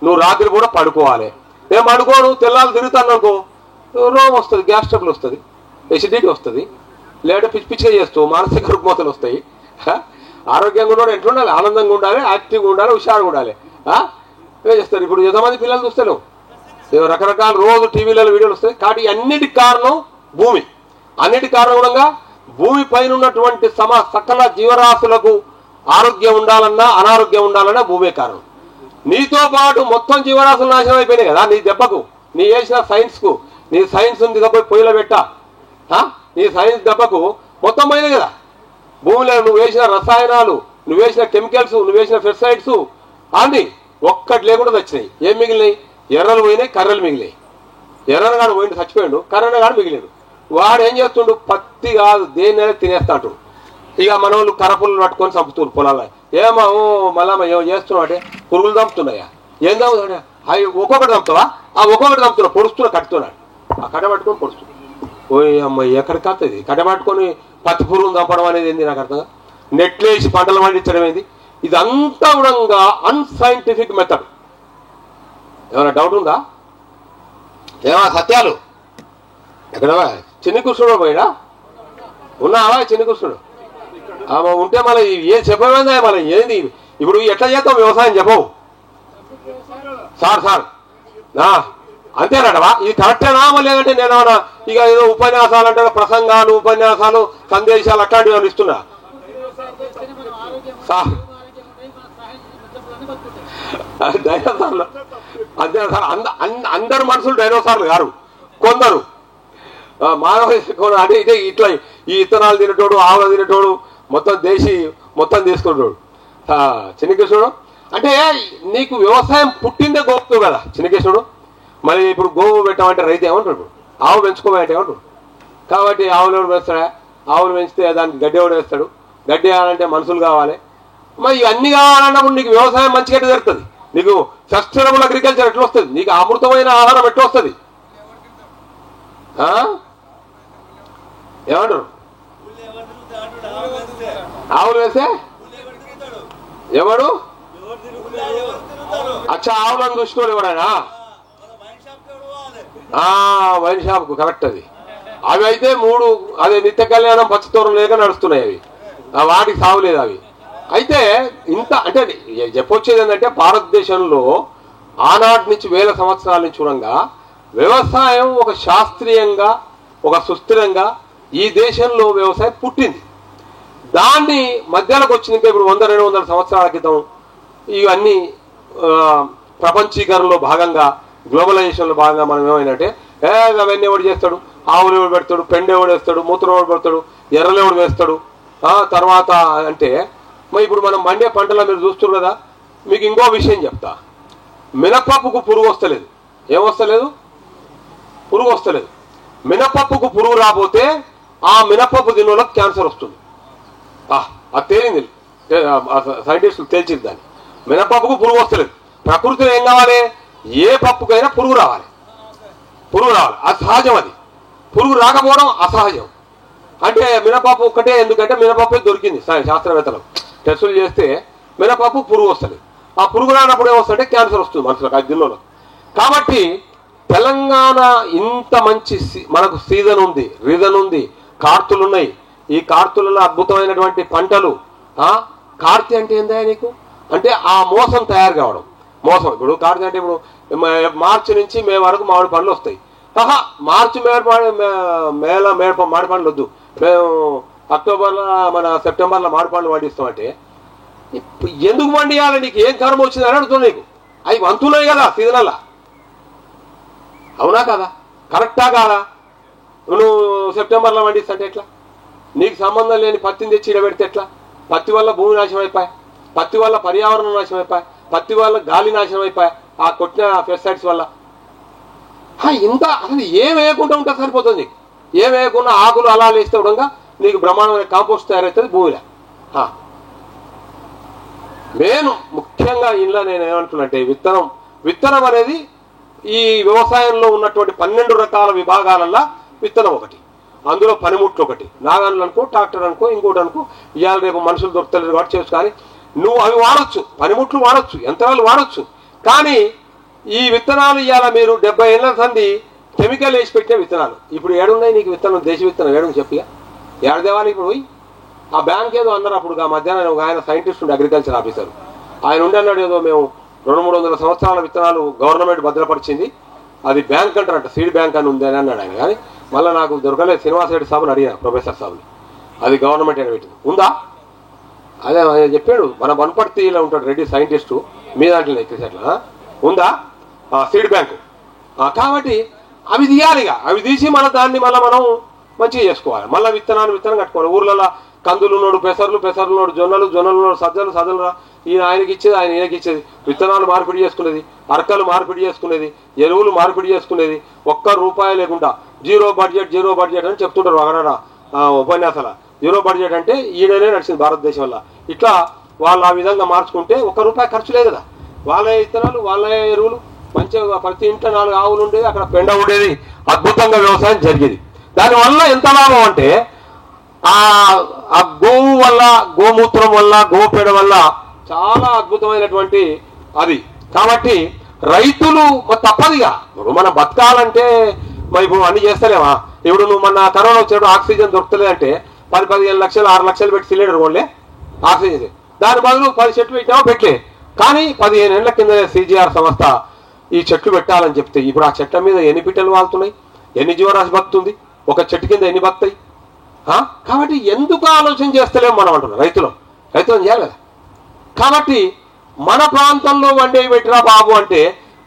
నువ్వు రాత్రి కూడా పడుకోవాలి. నేను పడుకోను, తెల్లాలు తిరుగుతాను అనుకో, రోగం వస్తుంది, గ్యాస్ ట్రబుల్ వస్తుంది, ఎసిడిటీ వస్తుంది, లేదా పిచ్చిగా చేస్తూ మానసిక రుగ్మతలు వస్తాయి. ఆరోగ్యంగా కూడా ఎట్లుండాలి? ఆనందంగా ఉండాలి, యాక్టివ్గా ఉండాలి, హుషారుగా ఉండాలి. చేస్తారు. ఇప్పుడు ఎంతమంది పిల్లలు చూస్తాను, రకరకాల రోజు టీవీలలో వీడియోలు వస్తాయి. కాబట్టి అన్నిటి కారణం భూమి. అన్నిటి కారణంగా భూమి పైన ఉన్నటువంటి సకల జీవరాశులకు ఆరోగ్యం ఉండాలన్నా అనారోగ్యం ఉండాలన్నా భూమే కారణం. నీతో పాటు మొత్తం జీవరాశులు నాశనం అయిపోయినాయి కదా నీ దెబ్బకు, నీ వేసిన సైన్స్కు. నీ సైన్స్ దిగపోయి పొయ్యిలో పెట్టా, నీ సైన్స్ దెబ్బకు మొత్తం పోయినాయి కదా. భూమిలో నువ్వు వేసిన రసాయనాలు, నువ్వు వేసిన కెమికల్స్, నువ్వు వేసిన పెస్టిసైడ్స్ అన్ని ఒక్కటి లేకుండా వచ్చినాయి. ఏం మిగిలినాయి? ఎర్రలు పోయినాయి, కర్రలు మిగిలినాయి. ఎర్రనగాడు పోయిండు, చచ్చిపోయాడు. కర్రనగాడు మిగిలినాడు. వాడు ఏం చేస్తుండు? పత్తి కాదు దేన్నైనా తినేస్తా అంటు. ఇక మన వాళ్ళు కర్రపుల్లు పట్టుకొని చంపుతున్నారు పొలాలు. ఏమో మళ్ళా ఏమో చేస్తున్నావు అంటే పురుగులు చంపుతున్నాయా? ఏం చంపుతున్నా? అవి ఒక్కొక్కటి చంపుతావా? ఆ ఒక్కొక్కటి చంపుతున్నా, పొడుస్తున్నా, కట్టుతున్నాడు. ఆ కట్ట పట్టుకొని పొడుస్తున్నాడు. ఓ అమ్మాయి ఎక్కడికి వస్తుంది? కట్ట పట్టుకొని పత్తి పురుగులు చంపడం అనేది ఏంది నాకు అర్థంగా? నెట్లేసి పంటలు పండించడం ఏంది? ఇదంతా కూడా అన్సైంటిఫిక్ మెథడ్. ఏమైనా డౌట్ ఉందా? ఏమా సత్యాలు ఎక్కడ? చిన్ని కృష్ణుడు పోయినా ఉన్నావా? చిన్ని కృష్ణుడు ఉంటే మళ్ళీ ఏం చెప్పమైందా? మళ్ళీ ఏంది ఇప్పుడు ఎట్లా చేస్తాం వ్యవసాయం చెప్పవు సార్? అంతేనడవా? ఇది కరెక్టేనా లేదంటే నేను ఇక ఏదో ఉపన్యాసాలు అంటే ప్రసంగాలు ఉపన్యాసాలు సందేశాలు అట్లాంటివి ఇస్తున్నా? డైనోసార్లు అంతే సార్. అందరు మనుషులు డైనోసార్లు గారు, కొందరు మానవ అంటే ఇదే ఇట్లా ఈ ఇత్తనాలు తినేటోడు, ఆవులు తినేటోడు, మొత్తం దేశీ మొత్తం తీసుకునేటోడు. చిన్నకృష్ణుడు అంటే నీకు వ్యవసాయం పుట్టిందే గోపుతూ కదా చిన్నకృష్ణుడు. మరి ఇప్పుడు గోవు పెట్టామంటే రైతు ఏమంటాడు? ఆవు పెంచుకోమంటే ఏమంటాడు? కాబట్టి ఆవులు ఎవడు పెంచుతాడా? ఆవులు పెంచితే దానికి గడ్డి ఎవడు వేస్తాడు? గడ్డి వేయాలంటే మనుషులు కావాలి. మరి ఇవన్నీ కావాలన్నప్పుడు నీకు వ్యవసాయం మంచిగా జరుగుతుంది. నీకు సస్టైనబుల్ అగ్రికల్చర్ ఎట్లా వస్తుంది? నీకు అమృతమైన ఆహారం ఎట్లా వస్తుంది? ఏమంటారు? ఆవులు వేస్తే ఎవడు అచ్చా ఆవులను చూసుకోవాలి ఎవడైనా? వైన్ షాప్కు కరెక్ట్. అవి అయితే 3 అదే నిత్య కళ్యాణం పచ్చతోరం లేక నడుస్తున్నాయి. అవి వాటికి సాగులేదు. అవి అయితే ఇంత అంటే చెప్పొచ్చేది ఏంటంటే భారతదేశంలో ఆనాటి నుంచి వేల సంవత్సరాల నుంచి చూడంగా వ్యవసాయం ఒక శాస్త్రీయంగా ఒక సుస్థిరంగా ఈ దేశంలో వ్యవసాయం పుట్టింది. దాన్ని మధ్యలోకి వచ్చింది ఇంకా ఇప్పుడు 100-200 సంవత్సరాల క్రితం ఇవన్నీ ప్రపంచీకరణలో భాగంగా గ్లోబలైజేషన్లో భాగంగా మనం ఏమైందంటే అవన్నీ ఎవడు చేస్తాడు? ఆవులు ఎవడు పెడతాడు? పెండు ఎవడు వేస్తాడు? మూత్రం ఎవడు పెడతాడు? ఎర్రలు ఎవడు వేస్తాడు? తర్వాత అంటే మరి ఇప్పుడు మనం మండే పంటలో మీరు చూస్తారు కదా. మీకు ఇంకో విషయం చెప్తా. మినపప్పుకు పురుగు వస్తలేదు. ఏమొస్తలేదు? పురుగు వస్తలేదు. మినపప్పుకు పురుగు రాబోతే ఆ మినపప్పు తినోళ్ళకి క్యాన్సర్ వస్తుంది. అది తేలింది, సైంటిస్టులు తేల్చింది దాన్ని. మినపప్పుకు పురుగు వస్తలేదు. ప్రకృతిలో ఏం కావాలి? ఏ పప్పుకైనా పురుగు రావాలి. పురుగు రావాలి, అది సహజం. అది పురుగు రాకపోవడం అసహజం. అంటే మినపప్పు ఒక్కటే, ఎందుకంటే మినపప్పు దొరికింది శాస్త్రవేత్తలు టెస్టులు చేస్తే మినపప్పు పురుగు వస్తుంది. ఆ పురుగు రానప్పుడు ఏమొస్తుందంటే క్యాన్సర్ వస్తుంది మనుషులకు, అది దిన్నోళ్ళకి. కాబట్టి తెలంగాణ ఇంత మంచి మనకు సీజన్ ఉంది, రీజన్ ఉంది, కార్తులు ఉన్నాయి. ఈ కార్తులలో అద్భుతమైనటువంటి పంటలు. కార్తె అంటే ఏందా నీకు? అంటే ఆ మోసం తయారు కావడం. మోసం ఇప్పుడు కార్తె అంటే ఇప్పుడు మార్చి నుంచి మే వరకు మామిడి పండ్లు వస్తాయి. మార్చి మేల మామిడి పండ్లు వద్దు, మేము అక్టోబర్లో మన సెప్టెంబర్లో మామిడి పండ్లు పండిస్తామంటే ఎందుకు పండియాలి? నీకు ఏం కర్మ వచ్చిందని అడుగుతుంది నీకు. అవి వంతున్నాయి కదా సీజనల్లా. అవునా కదా? కరెక్టా కాదా? నువ్వు సెప్టెంబర్లో పండిస్తుంటే ఎట్లా? నీకు సంబంధం లేని పత్తిని తెచ్చి పెడితే ఎట్లా? పత్తి వల్ల భూమి నాశనం అయిపోయాయి, పత్తి వల్ల పర్యావరణం నాశనం అయిపోయాయి, పత్తి వల్ల గాలి నాశనం అయిపోయాయి ఆ కొట్టిన పెస్టిసైడ్స్ వల్ల. ఇంత అసలు ఏం వేయకుండా ఉంటే సరిపోతుంది నీకు. ఏం వేయకుండా ఆకులు అలా వేస్తే ఉండగా నీకు బ్రహ్మాండమైన కాంపోస్ట్ తయారవుతుంది భూమిలో. నేను ముఖ్యంగా ఇంట్లో నేను ఏమంటున్నట్టే విత్తనం అనేది ఈ వ్యవసాయంలో ఉన్నటువంటి 12 రకాల విభాగాలల్లో విత్తనం ఒకటి. అందులో పనిముట్లు ఒకటి. నాగన్లు అనుకో, ట్రాక్టర్ అనుకో, ఇంకోటి అనుకో. ఇవాళ రేపు మనుషులు దొరకలేదు కాబట్టి చేసు. కానీ నువ్వు అవి వాడచ్చు, పనిముట్లు వాడచ్చు, యంత్రాలు వాడచ్చు. కానీ ఈ విత్తనాలు ఇవాళ మీరు 70 ఏళ్ళ సంది కెమికల్ వేసి పెట్టే విత్తనాలు ఇప్పుడు ఏడున్నాయి నీకు? విత్తనం దేశీ విత్తనం ఏడు చెప్పిగా ఏడు దేవాలి ఇప్పుడు పోయి. ఆ బ్యాంక్ ఏదో అన్నారు అప్పుడు మధ్యాహ్నం ఒక ఆయన సైంటిస్ట్ ఉండే, అగ్రికల్చర్ ఆఫీసర్. ఆయన ఉండి అన్నాడు ఏదో మేము 200-300 సంవత్సరాల విత్తనాలు గవర్నమెంట్ భద్రపరిచింది, అది బ్యాంక్ అంటారంట, సీడ్ బ్యాంక్ అని ఉంది అని అన్నాడు ఆయన. కానీ మళ్ళీ నాకు దొరకలేదు. శ్రీనివాస రెడ్డి సాబుని అడిగాను, ప్రొఫెసర్ సాబుని, అది గవర్నమెంట్ అని పెట్టింది ఉందా? అదే ఆయన చెప్పాడు. మన వనపర్తిలో ఉంటాడు రెడ్డి సైంటిస్టు, మీ దాంట్లో ఎక్కిసట్లా ఉందా సీడ్ బ్యాంకు. కాబట్టి అవి తీయాలిగా. అవి తీసి మళ్ళీ దాన్ని మళ్ళీ మనం మంచిగా చేసుకోవాలి. మళ్ళీ విత్తనం కట్టుకోవాలి. ఊర్లలో కందులు ఉన్నాడు, పెసర్లు ఉన్నాడు, జొన్నలు ఉన్నాడు, సజ్జలు ఈయన ఆయనకి ఇచ్చేది, ఆయన ఈయనకి ఇచ్చేది. విత్తనాలు మార్పిడి చేసుకునేది, అరకలు మార్పిడి చేసుకునేది, ఎరువులు మార్పిడి చేసుకునేది. ₹1 లేకుండా జీరో బడ్జెట్ అని చెప్తుంటారు అక్కడ ఉపన్యాసాల. జీరో బడ్జెట్ అంటే ఈడనే నడిచింది భారతదేశంలో. ఇట్లా వాళ్ళు ఆ విధంగా మార్చుకుంటే ₹1 ఖర్చు లేదు కదా. వాళ్ళ విత్తనాలు, వాళ్ళ ఎరువులు, మంచిగా ప్రతి ఇంట్లో 4 ఆవులు ఉండేది, అక్కడ పెండ ఉండేది, అద్భుతంగా వ్యవసాయం జరిగేది. దానివల్ల ఎంత లాభం అంటే ఆ గోవు వల్ల, గోమూత్రం వల్ల, గోపేడ వల్ల చాలా అద్భుతమైనటువంటి అది. కాబట్టి రైతులు తప్పదిగా. ఇప్పుడు మనం బతకాలంటే మరి ఇప్పుడు అన్ని చేస్తలేమా? ఇప్పుడు నువ్వు మన కరోనా వచ్చినప్పుడు ఆక్సిజన్ దొరుకుతలేదంటే 10-15 లక్షలు 6 లక్షలు పెట్టి సిలిండర్ కొనలే ఆక్సిజన్. దాని బదులు 10 చెట్లు పెట్టామో పెట్టలే. కానీ 15 ఏళ్ల కింద CGR సంస్థ ఈ చెట్లు పెట్టాలని చెప్తే ఇప్పుడు ఆ చెట్ల మీద ఎన్ని పిట్టలు వాళ్తున్నాయి, ఎన్ని జీవరాశి బతుకుతుంది, ఒక చెట్టు కింద ఎన్ని బతుకుతాయి? కాబట్టి ఎందుకు ఆలోచన చేస్తలేము మనం అంటున్నాం. రైతులను చేయాలి కదా. కాబట్టి మన ప్రాంతంలో వండేవి పెట్టిరా బాబు అంటే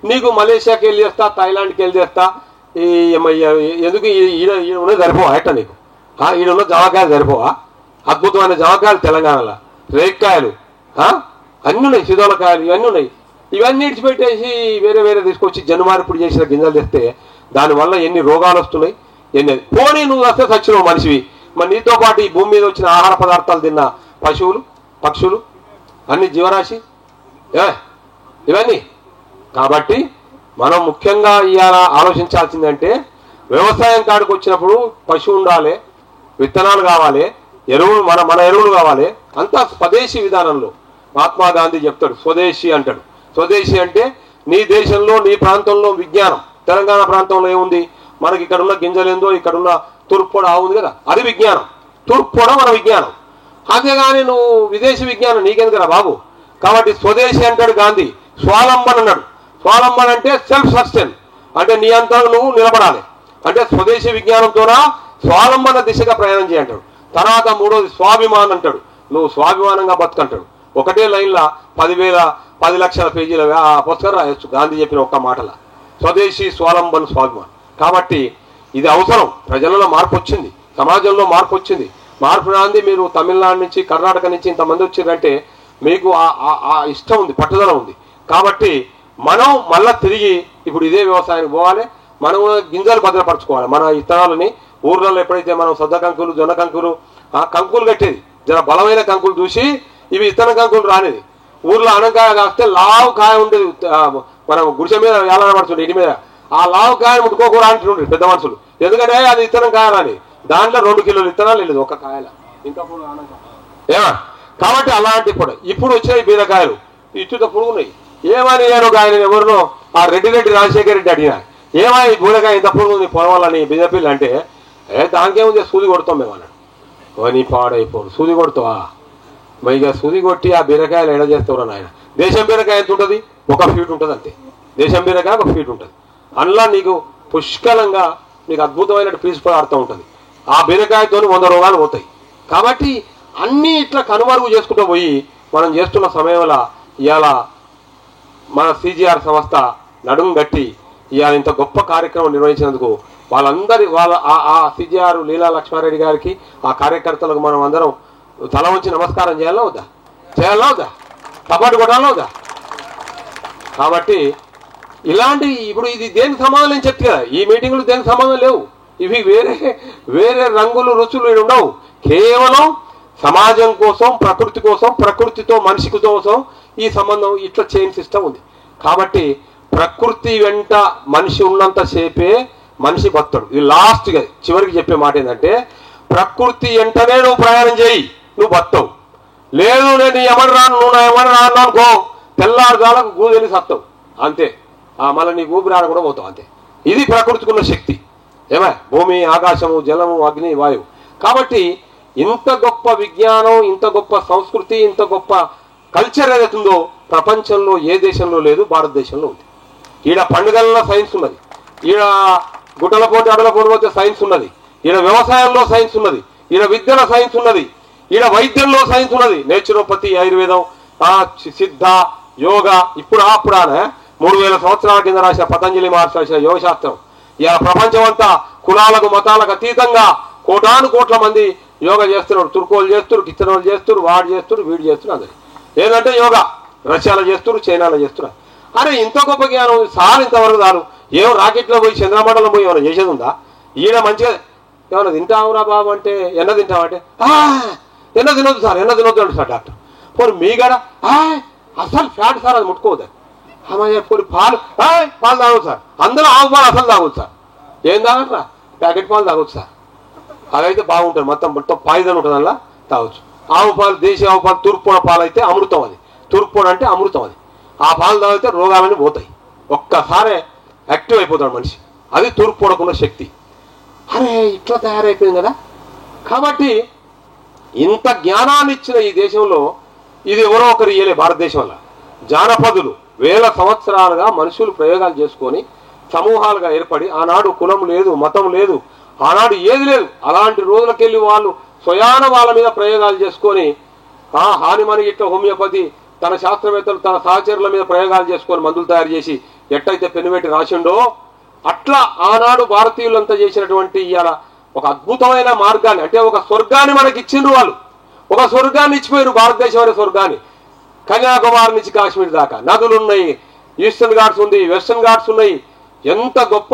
నీకు మలేషియాకి వెళ్ళి చేస్తా, థాయిలాండ్కి వెళ్ళి చేస్తా, ఈ ఎందుకు ఈడ ఉన్నది సరిపోవా ఎట్ట నీకు? ఈడున్న జామకాయలు సరిపోవా? అద్భుతమైన జామకాయలు తెలంగాణలో, రేక్కాయలు అన్నీ ఉన్నాయి, శీతోలకాయలు ఇవన్నీ ఉన్నాయి. ఇవన్నీ ఇడిచిపెట్టేసి వేరే వేరే తీసుకొచ్చి జన్మార్పిడి చేసిన గింజలు తెస్తే దానివల్ల ఎన్ని రోగాలు వస్తున్నాయి. పోనీ నువ్వు వస్తే సచ్చినావు మనిషివి, మరి నీతో పాటు ఈ భూమి మీద వచ్చిన ఆహార పదార్థాలు తిన్న పశువులు, పక్షులు, అన్ని జీవరాశి ఇవన్నీ. కాబట్టి మనం ముఖ్యంగా ఇవాళ ఆలోచించాల్సిందంటే వ్యవసాయం కాడికి వచ్చినప్పుడు పశువు ఉండాలి, విత్తనాలు కావాలి, ఎరువులు మన ఎరువులు కావాలి. అంతా స్వదేశీ విధానంలో. మహాత్మా గాంధీ చెప్తాడు స్వదేశీ అంటాడు. స్వదేశీ అంటే నీ దేశంలో నీ ప్రాంతంలో విజ్ఞానం. తెలంగాణ ప్రాంతంలో ఏముంది, మనకి ఇక్కడున్న గింజలేందో ఇక్కడున్న తూర్పుడ ఉంది కదా, అది విజ్ఞానం. తూర్పుడ మన విజ్ఞానం. అంతేగాని నువ్వు విదేశీ విజ్ఞానం నీకెందుకురా బాబు. కాబట్టి స్వదేశీ అంటాడు గాంధీ. స్వాలంబన అన్నాడు. స్వాలంబన అంటే సెల్ఫ్ సస్టైన్, అంటే నీ అంతా నువ్వు నిలబడాలి. అంటే స్వదేశీ విజ్ఞానంతోనా స్వాలంబన దిశగా ప్రయాణం చేయంటాడు. తర్వాత మూడోది స్వాభిమానం అంటాడు. నువ్వు స్వాభిమానంగా బతుకంటాడు. ఒకటే లైన్లో 10 లక్షల పేజీల పుస్తకం రాయొచ్చు గాంధీ చెప్పిన ఒక్క మాటల. స్వదేశీ, స్వాలంబన, స్వాభిమానం. కాబట్టి ఇది అవసరం. ప్రజలలో మార్పు వచ్చింది, సమాజంలో మార్పు వచ్చింది. మార్పు రాంది మీరు తమిళనాడు నుంచి, కర్ణాటక నుంచి ఇంతమంది వచ్చిందంటే మీకు ఆ ఇష్టం ఉంది, పట్టుదల ఉంది. కాబట్టి మనం మళ్ళా తిరిగి ఇప్పుడు ఇదే వ్యవసాయానికి పోవాలి. మనం గింజలు భద్రపరచుకోవాలి. మన ఇత్తనాలని ఊర్లలో ఎప్పుడైతే మనం సద్ద కంకులు, జొన్న కంకులు, కంకులు కట్టేది జర బలమైన కంకులు చూసి ఇవి ఇత్తన కంకులు రానేది. ఊర్లో అనకాయ కాస్తే లావు కాయ ఉండేది, మనం గుడిసె మీద వేలాడబడుతుండే ఇంటి మీద. ఆ లావు కాయ ముట్టుకోకూడదు అంటుండ్రు పెద్ద మనుషులు. ఎందుకంటే అది ఇత్తనం కాయ రాని. దాంట్లో 2 కిలోలు ఇత్తనాలు వెళ్ళేది ఒక కాయల. ఇంకా కాబట్టి అలాంటి ఇప్పుడు వచ్చాయి బీరకాయలు, ఇచ్చుత పురుగున్నాయి. ఏమని ఆయన ఎవరినో ఆ రెడ్డి రాజశేఖర రెడ్డి అడిగినా, ఏమని బీరకాయ ఇంత పురుగు ఉంది పొలవాలని బిజెపిల్ అంటే, దానికేముంది సూది కొడతాం మేము అన్నాడు. నీ పాడైపోడు, సూది కొడతావా? ఇక సూది కొట్టి ఆ బీరకాయలు ఎడ చేస్తావు నాయన. దేశం బీరకాయ ఎంత ఉంటుంది? 1 ఫీట్ ఉంటుంది అంతే. దేశం బీరకాయ 1 ఫీట్ ఉంటుంది. అందులో నీకు పుష్కలంగా నీకు అద్భుతమైన పీసు పదార్థం ఉంటుంది. ఆ బీరకాయతో 100 రోగాలు పోతాయి. కాబట్టి అన్నీ ఇట్లా కనుమరుగు చేసుకుంటూ పోయి మనం చేస్తున్న సమయంలో ఇవాళ మన సిజిఆర్ సంస్థ నడుము గట్టి ఇవాళ ఇంత గొప్ప కార్యక్రమం నిర్వహించినందుకు వాళ్ళ ఆ సిజిఆర్ లీలా లక్ష్మారెడ్డి గారికి, ఆ కార్యకర్తలకు మనం అందరం తల వంచి నమస్కారం చేయాలా వద్దా? సపోర్ట్ కొట్టాలా వద్దా? కాబట్టి ఇలాంటి ఇప్పుడు ఇది దేనికి సంబంధం నేను చెప్తే కదా, ఈ మీటింగులు దేనికి సంబంధం లేవు. ఇవి వేరే రంగులు, రుచులు ఉండవు. కేవలం సమాజం కోసం, ప్రకృతి కోసం, ప్రకృతితో మనిషికి కోసం ఈ సంబంధం ఇట్లా చైన్ సిస్టమ్ ఉంది. కాబట్టి ప్రకృతి వెంట మనిషి ఉన్నంతసేపే మనిషి బతుడు. ఇది లాస్ట్గా చివరికి చెప్పే మాట ఏంటంటే, ప్రకృతి వెంటనే నువ్వు ప్రయాణం చేయి, నువ్వు బతావు. లేదు నేను ఎవరు రాను, నువ్వు నా ఎవరు రాను అనుకో, తెల్లారుజాలకు గూదెలి సత్తావు అంతే. మళ్ళీ నీ ఊపిరాడ కూడా పోతావు అంతే. ఇది ప్రకృతికున్న శక్తి. భూమి, ఆకాశము, జలము, అగ్ని, వాయువు. కాబట్టి ఇంత గొప్ప విజ్ఞానం, ఇంత గొప్ప సంస్కృతి, ఇంత గొప్ప కల్చర్ ఏదైతుందో ప్రపంచంలో ఏ దేశంలో లేదు, భారతదేశంలో ఉంది. ఈడ పండుగల్లో సైన్స్ ఉన్నది, ఈడ గుట్టల పోటీ అడల పోతే సైన్స్ ఉన్నది, ఈడ వ్యవసాయంలో సైన్స్ ఉన్నది, ఈడ విద్యలో సైన్స్ ఉన్నది, ఈడ వైద్యంలో సైన్స్ ఉన్నది. నేచురోపతి, ఆయుర్వేదం, సిద్ధ, యోగా. అప్పుడానే 3000 సంవత్సరాల కింద రాసిన పతంజలి మహర్షి రాసిన యోగశాస్త్రం ఇలా ప్రపంచం అంతా కులాలకు, మతాలకు అతీతంగా కోటాను మంది యోగా చేస్తున్నారు. తుర్కోలు చేస్తున్నారు, కిచెనోళ్ళు చేస్తున్నారు, వాడు చేస్తున్నారు, వీడు చేస్తున్నారు. అందరు ఏంటంటే యోగా రష్యాలో చేస్తున్నారు, చైనాలో చేస్తున్నారు. అరే ఇంత గొప్ప జ్ఞానం సార్ ఇంతవరకు చాలు. ఏమో రాకెట్లో పోయి చంద్రమండలం పోయి ఏమైనా చేసేది ఉందా? ఈయన మంచిగా ఏమన్నా తింటావురా బాబు అంటే, ఎన్న తింటామంటే ఎన్న తినొద్దు సార్, ఎన్న తినొద్దు అంటు సార్ డాక్టర్. పోనీ మీ గడ అసలు ఫ్యాట్ సార్, అది ముట్టుకోవద్దు. పోనీ పాలు తాగొచ్చు సార్. అందులో ఆవు పాలు అసలు తాగొచ్చు సార్. ఏం తాగట్రా? ప్యాకెట్ పాలు తాగొచ్చు సార్. అవైతే బాగుంటుంది, మొత్తం పాయిజన్ ఉంటుంది, అలా తాగొచ్చు. ఆవు పాలు, దేశీ ఆవు పాలు, తూర్పున పాలు అయితే అమృతం. అది తూర్పున అంటే అమృతం. అది ఆ పాలు తాగితే రోగాలన్నీ పోతాయి. ఒక్కసారే యాక్టివ్ అయిపోతాడు మనిషి. అది తూర్పునకున్న శక్తి. అరే ఇట్లా తయారైపోయింది కదా. కాబట్టి ఇంత జ్ఞానాన్ని ఇచ్చిన ఈ దేశంలో ఇది ఎవరో ఒకరు ఇయ్యలే. భారతదేశంలో జానపదులు వేల సంవత్సరాలుగా మనుషులు ప్రయోగాలు చేసుకొని సమూహాలుగా ఏర్పడి, ఆనాడు కులం లేదు, మతం లేదు, ఆనాడు ఏది లేదు, అలాంటి రోజులకెళ్ళి వాళ్ళు స్వయాన వాళ్ళ మీద ప్రయోగాలు చేసుకొని హానిమని ఇట్లా హోమియోపతి తన శాస్త్రవేత్తలు తన సహచరుల మీద ప్రయోగాలు చేసుకొని మందులు తయారు చేసి ఎట్టయితే పెనుపెట్టి రాసిండో అట్లా ఆనాడు భారతీయులంతా చేసినటువంటి ఇవాళ ఒక అద్భుతమైన మార్గాన్ని, అంటే ఒక స్వర్గాన్ని మనకి ఇచ్చిండ్రు వాళ్ళు. ఒక స్వర్గాన్ని ఇచ్చిపోయారు, భారతదేశం అనే స్వర్గాన్ని. కన్యాకుమారి నుంచి కాశ్మీర్ దాకా నదులు ఉన్నాయి, ఈస్టర్న్ ఘాట్స్ ఉంది, వెస్టర్న్ ఘాట్స్ ఉన్నాయి. ఎంత గొప్ప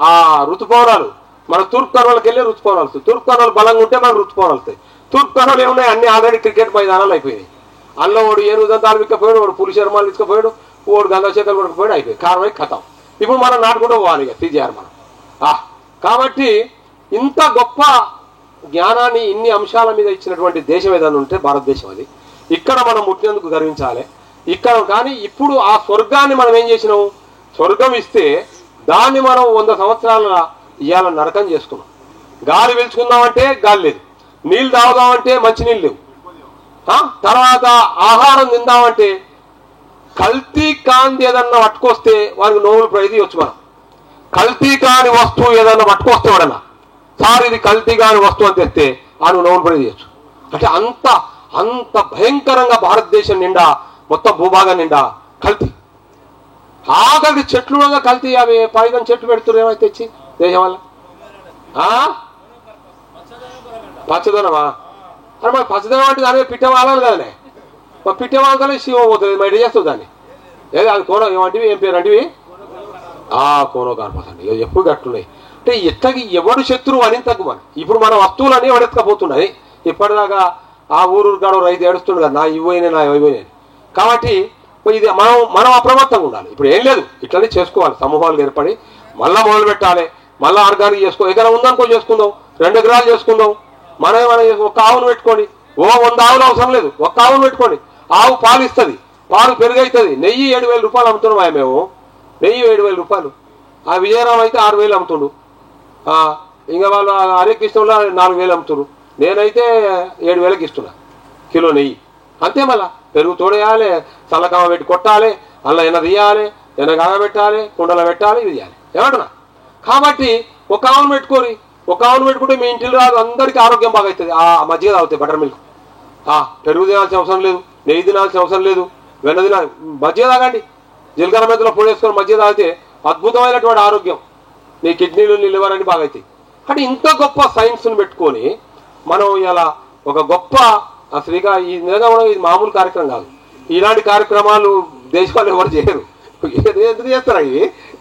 ఆ ఋతుపవనాలు. మన తూర్పు కనుమలకు వెళ్ళే ఋతుపవనాలు వస్తాయి. తూర్పు కనుమలు బలంగా ఉంటే మనకు ఋతుపవనాలు వస్తాయి. తూర్పు కనుమలు ఏమున్నాయి, అన్ని ఆల్రెడీ క్రికెట్ మైదానాలు అయిపోయినాయి. అందులో వాడు ఏనుగు దంతాలు విక్కపోయాడు, వాడు పులి శర్మాలు తీసుకుపోయాడు, వాడు గంధశేఖలు కొడుకుపోయాడు, అయిపోయాయి. కారణమై కథం. ఇప్పుడు మనం నాటుకుంటూ పోవాలి ఇక తీసేయాలి మనం. కాబట్టి ఇంత గొప్ప జ్ఞానాన్ని ఇన్ని అంశాల మీద ఇచ్చినటువంటి దేశం ఏదైనా ఉంటే భారతదేశం. అది ఇక్కడ మనం పుట్టినందుకు గర్వించాలి. ఇక్కడ కానీ ఇప్పుడు ఆ స్వర్గాన్ని మనం ఏం చేసినాము, స్వర్గం ఇస్తే దాన్ని మనం 100 సంవత్సరాల ఇవాళ నరకం చేసుకున్నాం. గాలి పీల్చుకుందామంటే గాలి లేదు, నీళ్ళు తాగుదామంటే మంచినీళ్ళు లేవు, తర్వాత ఆహారం తిందామంటే కల్తీ కాంతి ఏదన్నా పట్టుకొస్తే వారికి నోబెల్ ప్రైజ్ ఇవ్వచ్చు. మనం కల్తీ కాని వస్తువు ఏదన్నా పట్టుకొస్తే వాడన్నా సార్ ఇది కల్తీ కాని వస్తువు అని తెస్తే ఆయన నోబెల్ ప్రైజ్ ఇవ్వచ్చు. అంటే అంత అంత భయంకరంగా భారతదేశం నిండా మొత్తం భూభాగం నిండా కల్తీ. ఆఖరికి చెట్లు కూడా కల్తీ. అవి పైగా చెట్లు పెడుతున్నారు ఏమైతే తెచ్చి దేశం వల్ల. పచ్చదనమా అని మరి పచ్చదనం అంటే దాని పిట్ట వాడాలి కదనే. పిట్ట వాళ్ళతోనే శివ పోతుంది, మరి ఎటు చేస్తుంది దాన్ని. ఏది అది కోనో ఏమంటివి, ఏం పేరు అంటివి? కోనో కార్పస్ అండి. ఎప్పుడు గట్టున్నాయి అంటే ఎట్టకి ఎవడు శత్రువు అని తగ్గుమ. ఇప్పుడు మన వస్తువులన్నీ ఎవడెత్తకపోతున్నాయి. ఇప్పటిదాకా ఆ ఊరు కాడు రైతు ఏడుస్తుండు కదా, నా ఇవ్వయినా నా ఇవ్వయినా. కాబట్టి ఇది మనం అప్రమత్తంగా ఉండాలి. ఇప్పుడు ఏం లేదు, ఇట్లనే చేసుకోవాలి. సమూహాలు ఏర్పడి మళ్ళా మొదలు పెట్టాలి, మళ్ళీ ఆర్గానిక్ చేసుకో. ఎకరం ఉందనుకో చేసుకుందాం, 2 ఎకరాలు చేసుకుందాం. మనం ఒక ఆవును పెట్టుకోండి. 100 ఆవులు అవసరం లేదు, ఒక ఆవును పెట్టుకోండి. ఆవు పాలు ఇస్తుంది, పాలు పెరుగవుతుంది. నెయ్యి 7,000 రూపాయలు అమ్ముతున్నాం మేము. నెయ్యి 7,000 రూపాయలు. ఆ విజయరామ్ అయితే 6,000 అమ్ముతుండు. ఇంకా వాళ్ళు హరికృష్ణంలో 4,000 అమ్ముతున్నారు. నేనైతే 7,000కి ఇస్తున్నా కిలో నెయ్యి. అంతే. మళ్ళా పెరుగు తోడేయాలి, చల్లకామ పెట్టి కొట్టాలి, అలా ఎన్న తీయాలి, ఎన్న కాగబెట్టాలి, కుండలో పెట్టాలి, ఇది చేయాలి. ఏమంటున్నా? కాబట్టి ఒక ఆవును పెట్టుకోరి. ఒక ఆవును పెట్టుకుంటే మీ ఇంటిలో రాదు, అందరికీ ఆరోగ్యం బాగా అవుతుంది. మజ్జిగ తాగుతాయి, బటర్ మిల్క్. పెరుగు తినాల్సిన అవసరం లేదు, నెయ్యి తినాల్సిన అవసరం లేదు, వెన్న తినాలి. మజ్జిగ తాగండి. జీలకర్ర మెత్తలో పొడి వేసుకొని మజ్జిగ తాగితే అద్భుతమైనటువంటి ఆరోగ్యం. నీ కిడ్నీలు నీ లివర్ అని బాగా అవుతాయి. అంటే ఇంత గొప్ప సైన్స్ను పెట్టుకొని మనం ఇలా ఒక గొప్ప అసలుగా ఈ నిజంగా మనం ఇది మామూలు కార్యక్రమం కాదు. ఇలాంటి కార్యక్రమాలు దేశాలు ఎవరు చేయరు. ఎందుకు చేస్తారు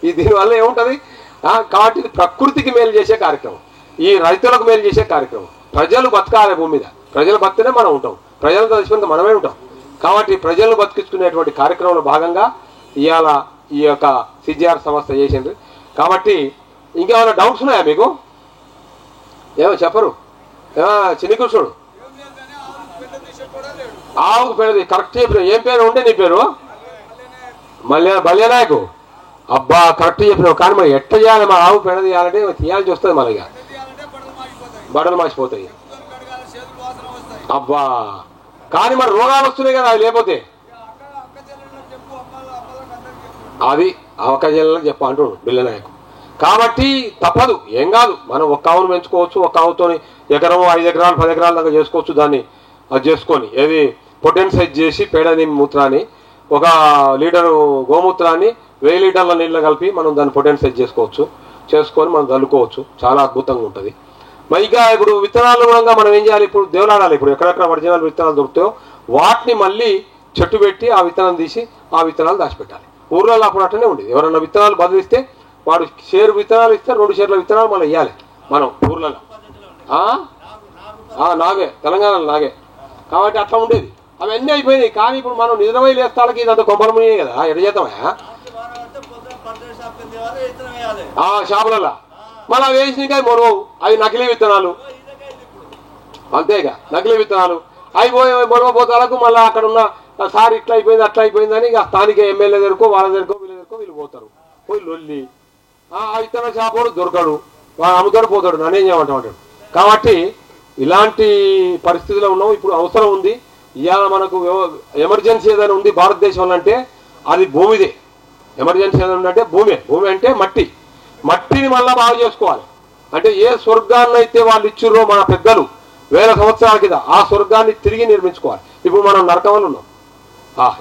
ఈ దీనివల్ల ఏముంటుంది? కాబట్టి ఇది ప్రకృతికి మేలు చేసే కార్యక్రమం, ఈ రైతులకు మేలు చేసే కార్యక్రమం. ప్రజలు బతకాలి భూమి మీద. ప్రజలు బతికినే మనం ఉంటాం, ప్రజలతో కలిసిపోతే మనమే ఉంటాం. కాబట్టి ప్రజలను బతికించుకునేటువంటి కార్యక్రమంలో భాగంగా ఇవాళ ఈ యొక్క సిజిఆర్ సంస్థ చేసింది. కాబట్టి ఇంకేమైనా డౌట్స్ ఉన్నాయా మీకు? ఏమో చెప్పరు. చిన్ని కృష్ణుడు ఆవుకు పేరు కరెక్ట్ చెప్పిన. ఏం పేరు ఉండే నీ పేరు? బల్యనాయకు. అబ్బా కరెక్ట్ చెప్పినావు. కానీ మరి ఎట్ట చేయాలి? మా ఆవు పెడ తీయాలంటే తీయాల్సి వస్తుంది. మనగా బట్టలు మాసిపోతాయి. అబ్బా కానీ మరి రోగాలు వస్తున్నాయి కదా అవి లేకపోతే. అది అవకజలకు చెప్ప అంటున్నాడు బిల్లనాయకు. కాబట్టి తప్పదు, ఏం కాదు. మనం ఒక్క ఆవును పెంచుకోవచ్చు. ఒక్క ఆవుతో ఎకరం 5 ఎకరాలు 10 ఎకరాల దాకా చేసుకోవచ్చు. దాన్ని అది చేసుకొని ఏది పొటెన్సైజ్ చేసి పేడని మూత్రాన్ని 1 లీటరు గోమూత్రాన్ని 1000 లీటర్ల నీళ్ళు కలిపి మనం దాన్ని పొటెన్సైజ్ చేసుకోవచ్చు. చేసుకొని మనం చల్లుకోవచ్చు. చాలా అద్భుతంగా ఉంటుంది. మరి ఇంకా ఇప్పుడు విత్తనాలు కూడా మనం ఏం చేయాలి? ఇప్పుడు దేవులాడాలి. ఇప్పుడు ఎక్కడెక్కడ ఒరిజినల్ విత్తనాలు దొరుకుతాయో వాటిని మళ్ళీ చెట్టు పెట్టి ఆ విత్తనం తీసి ఆ విత్తనాలు దాచిపెట్టాలి. ఊర్లలో అప్పుడు అట్టనే ఉండేది. ఎవరన్నా విత్తనాలు బదిలిస్తే వాడు షేరు విత్తనాలు ఇస్తే 2 షేర్ల విత్తనాలు మనం ఇవ్వాలి. మనం ఊర్లలో నాగే, తెలంగాణలో నాగే. కాబట్టి అట్లా ఉండేది. అవన్నీ అయిపోయినాయి. కానీ ఇప్పుడు మనం నిజమై లేస్తాలకి ఇదంతా కొంపరమునే కదా. ఎడ చేద్దామా షాపులలో మళ్ళీ వేసినాక మొరవు. అవి నకిలీ విత్తనాలు. అంతేగా నకిలీ విత్తనాలు అయిపోయి మొరవపోతాలకు మళ్ళీ అక్కడ ఉన్న సార్ ఇట్లా అయిపోయింది అట్లా అయిపోయిందని ఇక స్థానిక ఎమ్మెల్యే దగ్గరకో వాళ్ళ దగ్గరకో వీళ్ళ దగ్గరకో వీళ్ళు పోతారు. పోయి లొల్లి ఆ విత్తన షాపుడు దొరకడు, వాడు అమ్ముతాడు పోతాడు, నన్నేం చేయమంటాడు. కాబట్టి ఇలాంటి పరిస్థితిలో ఉన్నాం. ఇప్పుడు అవసరం ఉంది. ఇవాళ మనకు ఎమర్జెన్సీ ఏదైనా ఉంది భారతదేశంలో అంటే అది భూమిదే. ఎమర్జెన్సీ ఏంటంటే భూమి అంటే మట్టిని మళ్ళీ బాగు చేసుకోవాలి. అంటే ఏ స్వర్గాన్ని అయితే వాళ్ళు ఇచ్చిర్రో మన పెద్దలు వేల సంవత్సరాల కింద, ఆ స్వర్గాన్ని తిరిగి నిర్మించుకోవాలి. ఇప్పుడు మనం నరకంలో ఉన్నాం.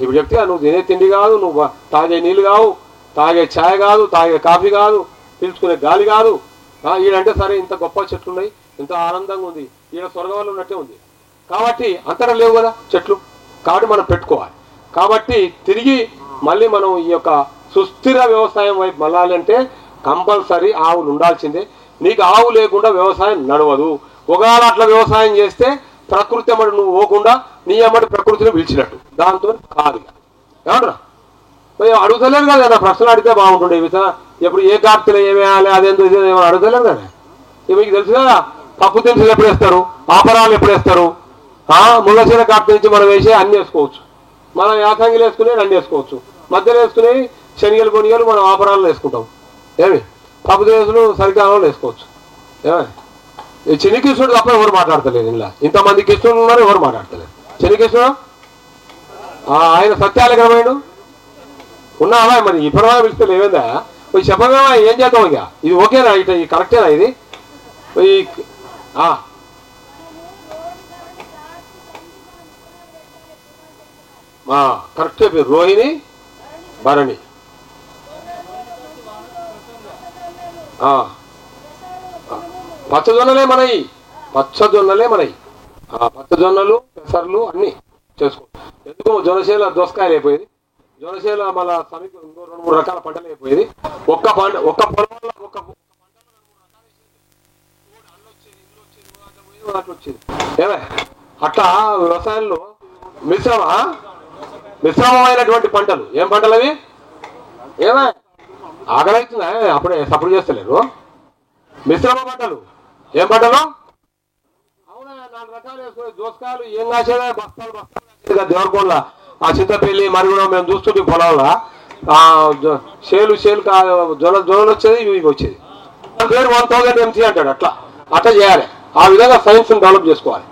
ఇప్పుడు చెప్తే నువ్వు తినే తిండి కాదు, నువ్వు తాగే నీళ్ళు కావు, తాగే ఛాయ్ కాదు, తాగే కాఫీ కాదు, పీల్చుకునే గాలి కాదు. ఈడంటే సరే ఇంత గొప్ప చెట్లు ఉన్నాయి, ఇంత ఆనందంగా ఉంది, ఈడ స్వర్గంలో ఉన్నట్టే ఉంది. కాబట్టి అంతటా లేవు కదా చెట్లు, కాబట్టి మనం పెట్టుకోవాలి. కాబట్టి తిరిగి మళ్ళీ మనం ఈ యొక్క సుస్థిర వ్యవసాయం వైపు మళ్ళాలంటే కంపల్సరీ ఆవులు ఉండాల్సిందే. నీకు ఆవు లేకుండా వ్యవసాయం నడవదు. ఒకవేళ అట్లా వ్యవసాయం చేస్తే ప్రకృతి అమ్మడి నువ్వు పోకుండా నీ అమ్మడి ప్రకృతిని పిలిచినట్టు, దాంతో కాదు. ఏమంటారా? అడుగుతలేరు కదా, నా ప్రశ్నలు అడిగితే బాగుంటుండే. ఎప్పుడు ఏ కార్తీలో ఏమేయాలి అదేందో ఇదేమో అడుగుతలేరు కదా. మీకు తెలుసు కదా, పప్పు దినుసులు ఎప్పుడు వేస్తారు, ఆపరాలు ఎప్పుడు వేస్తారు. ముళ్ళసీన కార్తీ నుంచి మనం వేసే అన్ని వేసుకోవచ్చు. మనం యాసంగిలు వేసుకునేవి అన్ని వేసుకోవచ్చు. మధ్యలో వేసుకునేవి శనిగలు కొనిగలు మనం ఆపరాలు వేసుకుంటాం. ఏమి పప్పు దినుసులు చలికాలంలో వేసుకోవచ్చు. ఏమి ఈ చిన్ని కృష్ణుడు తప్ప ఎవరు మాట్లాడతలేదు. ఇలా ఇంతమంది కృష్ణుడు ఉన్నారు, ఎవరు మాట్లాడతలేదు. చిన్ని కృష్ణుడు ఆయన సత్యాలకరమైన ఉన్నావా? మరి ఇప్పుడు పిలుస్తలే ఏమైందా? చెప్పగా ఏం చేద్దాం ఇక? ఇది ఓకేనా? ఇట కరెక్టేనా? ఇది కరెక్టే పేరు, రోహిణి భరణి. పచ్చజొన్నలే మనయి, పచ్చజొన్నలు పెసర్లు అన్ని చేసుకుంటాం. ఎందుకు జొన్నసేల దోసకాయలు అయిపోయేది, జొన్నసేల మళ్ళా సమీపం 2-3 రకాల పంటలు అయిపోయేది. ఒక్క పొలంలో ఒక వచ్చేది. ఏమే అట్లా వ్యవసాయంలో మిశ్రమమైనటువంటి పంటలు. ఏం పంటలు అవి? ఏమే ఆకలి అవుతుందా? అప్పుడే సపోర్ట్ చేస్తలేరు. మిశ్రమ పంటలు. ఏం పంటలు? అవునా, 4 రకాలు వేసుకోవాలి. దోసకాయలు ఏం కాసేదా? బస్తాలు దేవరకొండ ఆ చింతపల్లి మరుగుడం మేము చూస్తుంటే పొలంలో సేలు జొన్నలు వచ్చేది, ఇవి వచ్చేది. పేరు 1000 MC అంటాడు. అట్లా చేయాలి. ఆ విధంగా సైన్స్ డెవలప్ చేసుకోవాలి.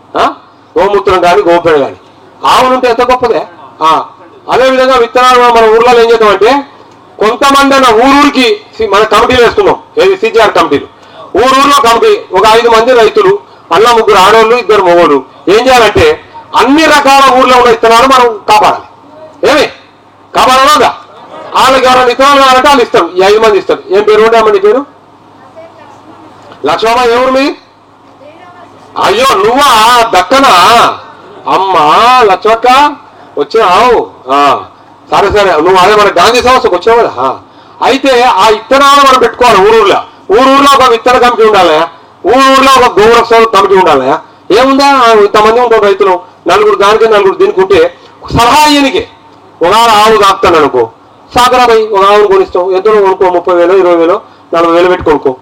గోమూత్రం కానీ గోపేడ కానీ ఆవులు ఉంటే ఎంత గొప్పదే. అదేవిధంగా విత్తనాలు మన ఊర్లో ఏం చేద్దామంటే, కొంతమంది అన్న ఊరూరికి మన కమిటీలు వేస్తున్నాం. ఏది CGR కమిటీలు. ఊరూరులో కమిటీ, ఒక 5 మంది రైతులు, అలా 3 ఆడవాళ్ళు 2 మగవాళ్ళు. ఏం చేయాలంటే అన్ని రకాల ఊర్లో ఉన్న విత్తనాలు మనం కాపాడాలి. ఏమి కాపాడాలా? వాళ్ళకి ఎవరైనా విత్తనాలు కావాలంటే వాళ్ళు ఇస్తారు. ఈ 5 మంది ఇస్తారు. ఏం పేరు ఉంటే అమ్మ నీ పేరు? లక్ష్మమ్మ. ఎవరు మీ? అయ్యో నువ్వా? దక్కనా? అమ్మా లక్ష్మక్క వచ్చినావు. సరే నువ్వు అదే మన గాంధీ సంస్థకు వచ్చావు కదా. అయితే ఆ విత్తనాలు మనం పెట్టుకోవాలి. ఊరూరులో ఒక విత్తన కమిటీ ఉండాలి, ఊరూరులో ఒక గోరక్షణ కమిటీ ఉండాలి. ఏముందా, ఇంతమంది ఉంటారు రైతులు, 4 దానికి 4 దీనికి ఉంటే సలహా ఈయనకి. ఒక ఆవు కాపుతాను అనుకో, సాగరాబాయి ఒక ఆవును కొనిస్తావు. ఎంతో కొనుక్కో, 30,000 20,000 40,000 పెట్టి కొనుక్కో.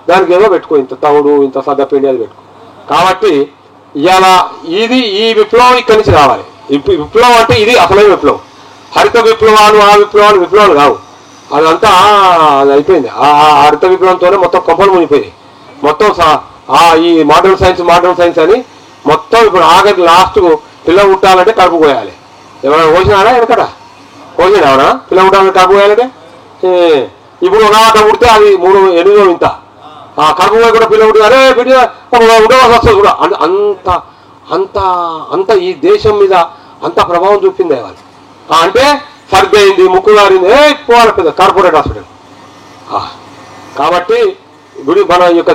దానికి ఏదో పెట్టుకో, ఇంత తవుడు ఇంత సద్దపిండి అది పెట్టుకో. కాబట్టి ఇలా ఈ విప్లవం ఇక్కడి నుంచి రావాలి. విప్లవం అంటే ఇది అసలైన విప్లవం. హరిత విప్లవాలు విప్లవాలు కావు. అదంతా అది అయిపోయింది. ఆ హరిత విప్లవంతోనే మొత్తం కొంపలు మునిగిపోయింది. మొత్తం ఈ మోడర్న్ సైన్స్ అని మొత్తం ఇప్పుడు ఆఖరి లాస్ట్ పిల్ల పుట్టాలంటే కడుపు కోయాలి. ఎవరైనా కోసినారా? వెనకట కోసినావనా? పిల్ల పుట్టాలంటే కడుపు కోయాలంటే ఇప్పుడు ఒక ఆట పుడితే అది 3-8 రోజులు ఇంత కడుపు పోయి కూడా పిల్ల పుట్టి అరే బిడ్డ ఉండవలసి వస్తుంది కూడా. అంత ఈ దేశం మీద అంత ప్రభావం చూపింది వాళ్ళు. అంటే సర్ది అయింది, ముక్కు గారింది, పోవాలి పెద్ద కార్పొరేట్ హాస్పిటల్. కాబట్టి ఇప్పుడు మన యొక్క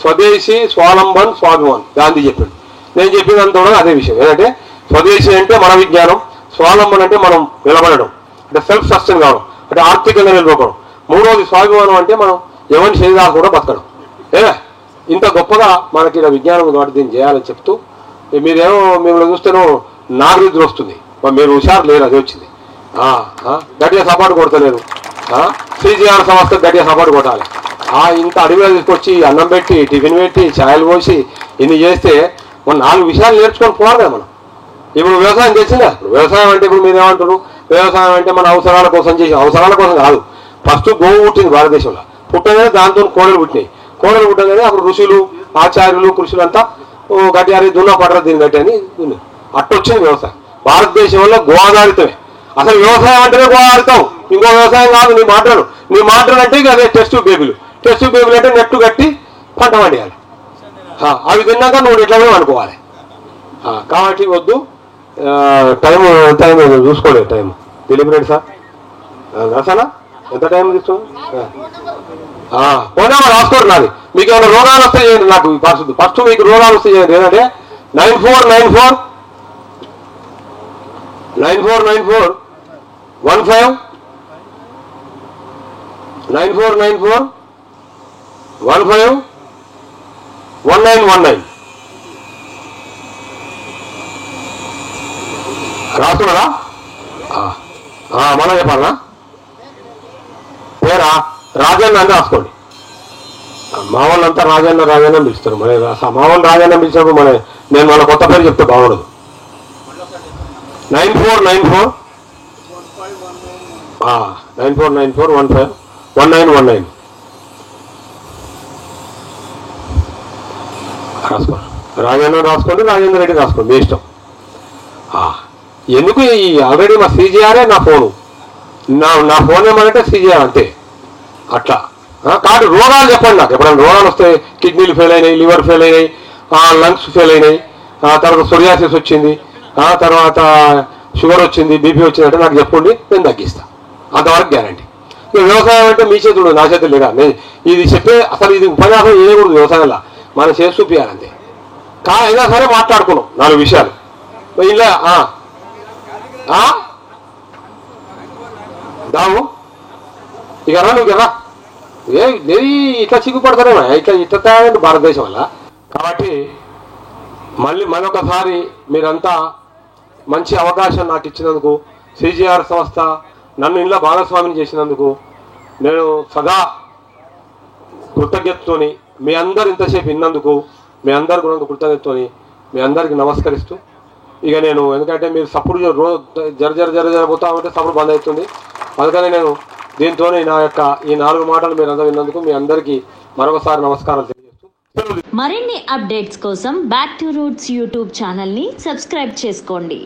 స్వదేశీ స్వావలంబన్ స్వాభిమాన్ గాంధీ చెప్పాడు. నేను చెప్పినంత కూడా అదే విషయం. ఏంటంటే స్వదేశీ అంటే మన విజ్ఞానం, స్వావలంబన్ అంటే మనం నిలబడడం, అంటే సెల్ఫ్ సస్టైన్ కావడం, అంటే ఆర్థికంగా నిలబడడం. 3వది స్వాభిమానం అంటే మనం ఎవరి శరీరాలు కూడా బతకడం. ఇంత గొప్పగా మనకి ఇలా విజ్ఞానం కాబట్టి దీన్ని చేయాలని చెప్తూ, మీరేమో మిమ్మల్ని చూస్తేనో నాకు నిద్ర వస్తుంది, మీరు హుషారు లేరు, అది వచ్చింది. గట్టిగా సపోర్ట్ కొడతలేరు. CGR సంస్థకు గట్టిగా సపోర్ట్ కొట్టాలి. ఇంత అడవిలో తీసుకొచ్చి అన్నం పెట్టి టిఫిన్ పెట్టి ఛాయలు పోసి ఇన్ని చేస్తే మన 4 విషయాలు నేర్చుకొని పోవాలి కదా మనం. ఇప్పుడు వ్యవసాయం చేసిందా? వ్యవసాయం అంటే ఇప్పుడు మీరు ఏమంటారు? వ్యవసాయం అంటే మన అవసరాల కోసం చేసి, అవసరాల కోసం కాదు. ఫస్ట్ గోవు పుట్టింది భారతదేశంలో. పుట్టగానే దాంతో కోడలు పుట్టినాయి. కోడలు పుట్టగానే అప్పుడు ఋషులు ఆచార్యులు కృషులు అంతా గట్టి అరే దున్నా పడరా దీన్ని గట్టి అని అట్టొచ్చింది వ్యవసాయం. భారతదేశంలో గో ఆధారితమే. అసలు వ్యవసాయం అంటేనే పోరాడతావు, ఇంకో వ్యవసాయం కాదు. నీ మాటలు అంటే ఇక అదే టెస్ట్ బేబీలు అంటే నెట్టు కట్టి పంట పండియాలి. అవి తిన్నాక నువ్వు ఎట్లా కూడా అనుకోవాలి. కాబట్టి వద్దు, టైం చూసుకోలేదు. టైం డెలివరీ సార్ అసలు ఎంత టైం తీసుకోండి. పోనా రాసుకోరు. నాది మీకు ఏమైనా రోగాలు వస్తే చేయండి, నాకు ఫస్ట్ మీకు రోగాలు వస్తే చేయండి. ఏంటంటే 9494 15 1919 రాస్తున్నారా? మనం చెప్పాలనా? పేరా రాజన్న అని రాసుకోండి. మా వాళ్ళంతా రాజన్న పిలుస్తారు. మరి మా వాళ్ళు రాజన్న పిలిచినప్పుడు నేను వాళ్ళ కొత్త పేరు చెప్తే బాగుండదు. 949415 రాసుకోండి. రాజేంద్ర రెడ్డి రాసుకోండి, మీ ఇష్టం. ఎందుకు ఈ ఆల్రెడీ మా సీజీఆరే నా ఫోను, నా ఫోన్ ఏమంటే సీజీఆర్ అంతే. అట్లా కాదు, రోగాలు చెప్పండి నాకు. ఎప్పుడైనా రోగాలు వస్తాయి, కిడ్నీలు ఫెయిల్ అయినాయి, లివర్ ఫెయిల్ అయినాయి, లంగ్స్ ఫెయిల్ అయినాయి, తర్వాత సోరియాసిస్ వచ్చింది, తర్వాత షుగర్ వచ్చింది, బీపీ వచ్చింది అంటే నాకు చెప్పండి, నేను తగ్గిస్తా. అంతవరకు గ్యారంటీ. ఇక వ్యవసాయం అంటే మీ చేతులు, నా చేతులు లేదా. ఇది చెప్పే అసలు ఇది ఉపన్యాసం చేయకూడదు వ్యవసాయంలో, మనం చేసి చూపించాలంతే. అయినా సరే మాట్లాడుకున్నాం 4 విషయాలు ఇలా. దాము ఇక రా, నువ్వు కదా నెరి ఇట్లా సిగ్గుపడతారేమో, ఇట్లా భారతదేశం వల్ల. కాబట్టి మరొకసారి మీరంతా మంచి అవకాశం నాకు ఇచ్చినందుకు, సీజీఆర్ సంస్థ నన్ను ఇంట్లో భాగస్వామిని చేసినందుకు నేను సదా కృతజ్ఞతతోని, మీ అందరు ఇంతసేపు విన్నందుకు మీ అందరు కూడా కృతజ్ఞతతోని మీ అందరికి నమస్కరిస్తూ, ఇక నేను ఎందుకంటే మీరు సప్పుడు జరపోతా ఉంటే సప్పుడు బంద్ అవుతుంది. అందుకని నేను దీంతో ఈ 4 మాటలు మీరు అందరూ విన్నందుకు మీ అందరికీ మరొకసారి నమస్కారాలు తెలియజేస్తూ, మరిన్ని అప్డేట్స్ కోసం బ్యాక్ టు రూట్స్ యూట్యూబ్ ఛానల్ని సబ్స్క్రైబ్ చేసుకోండి.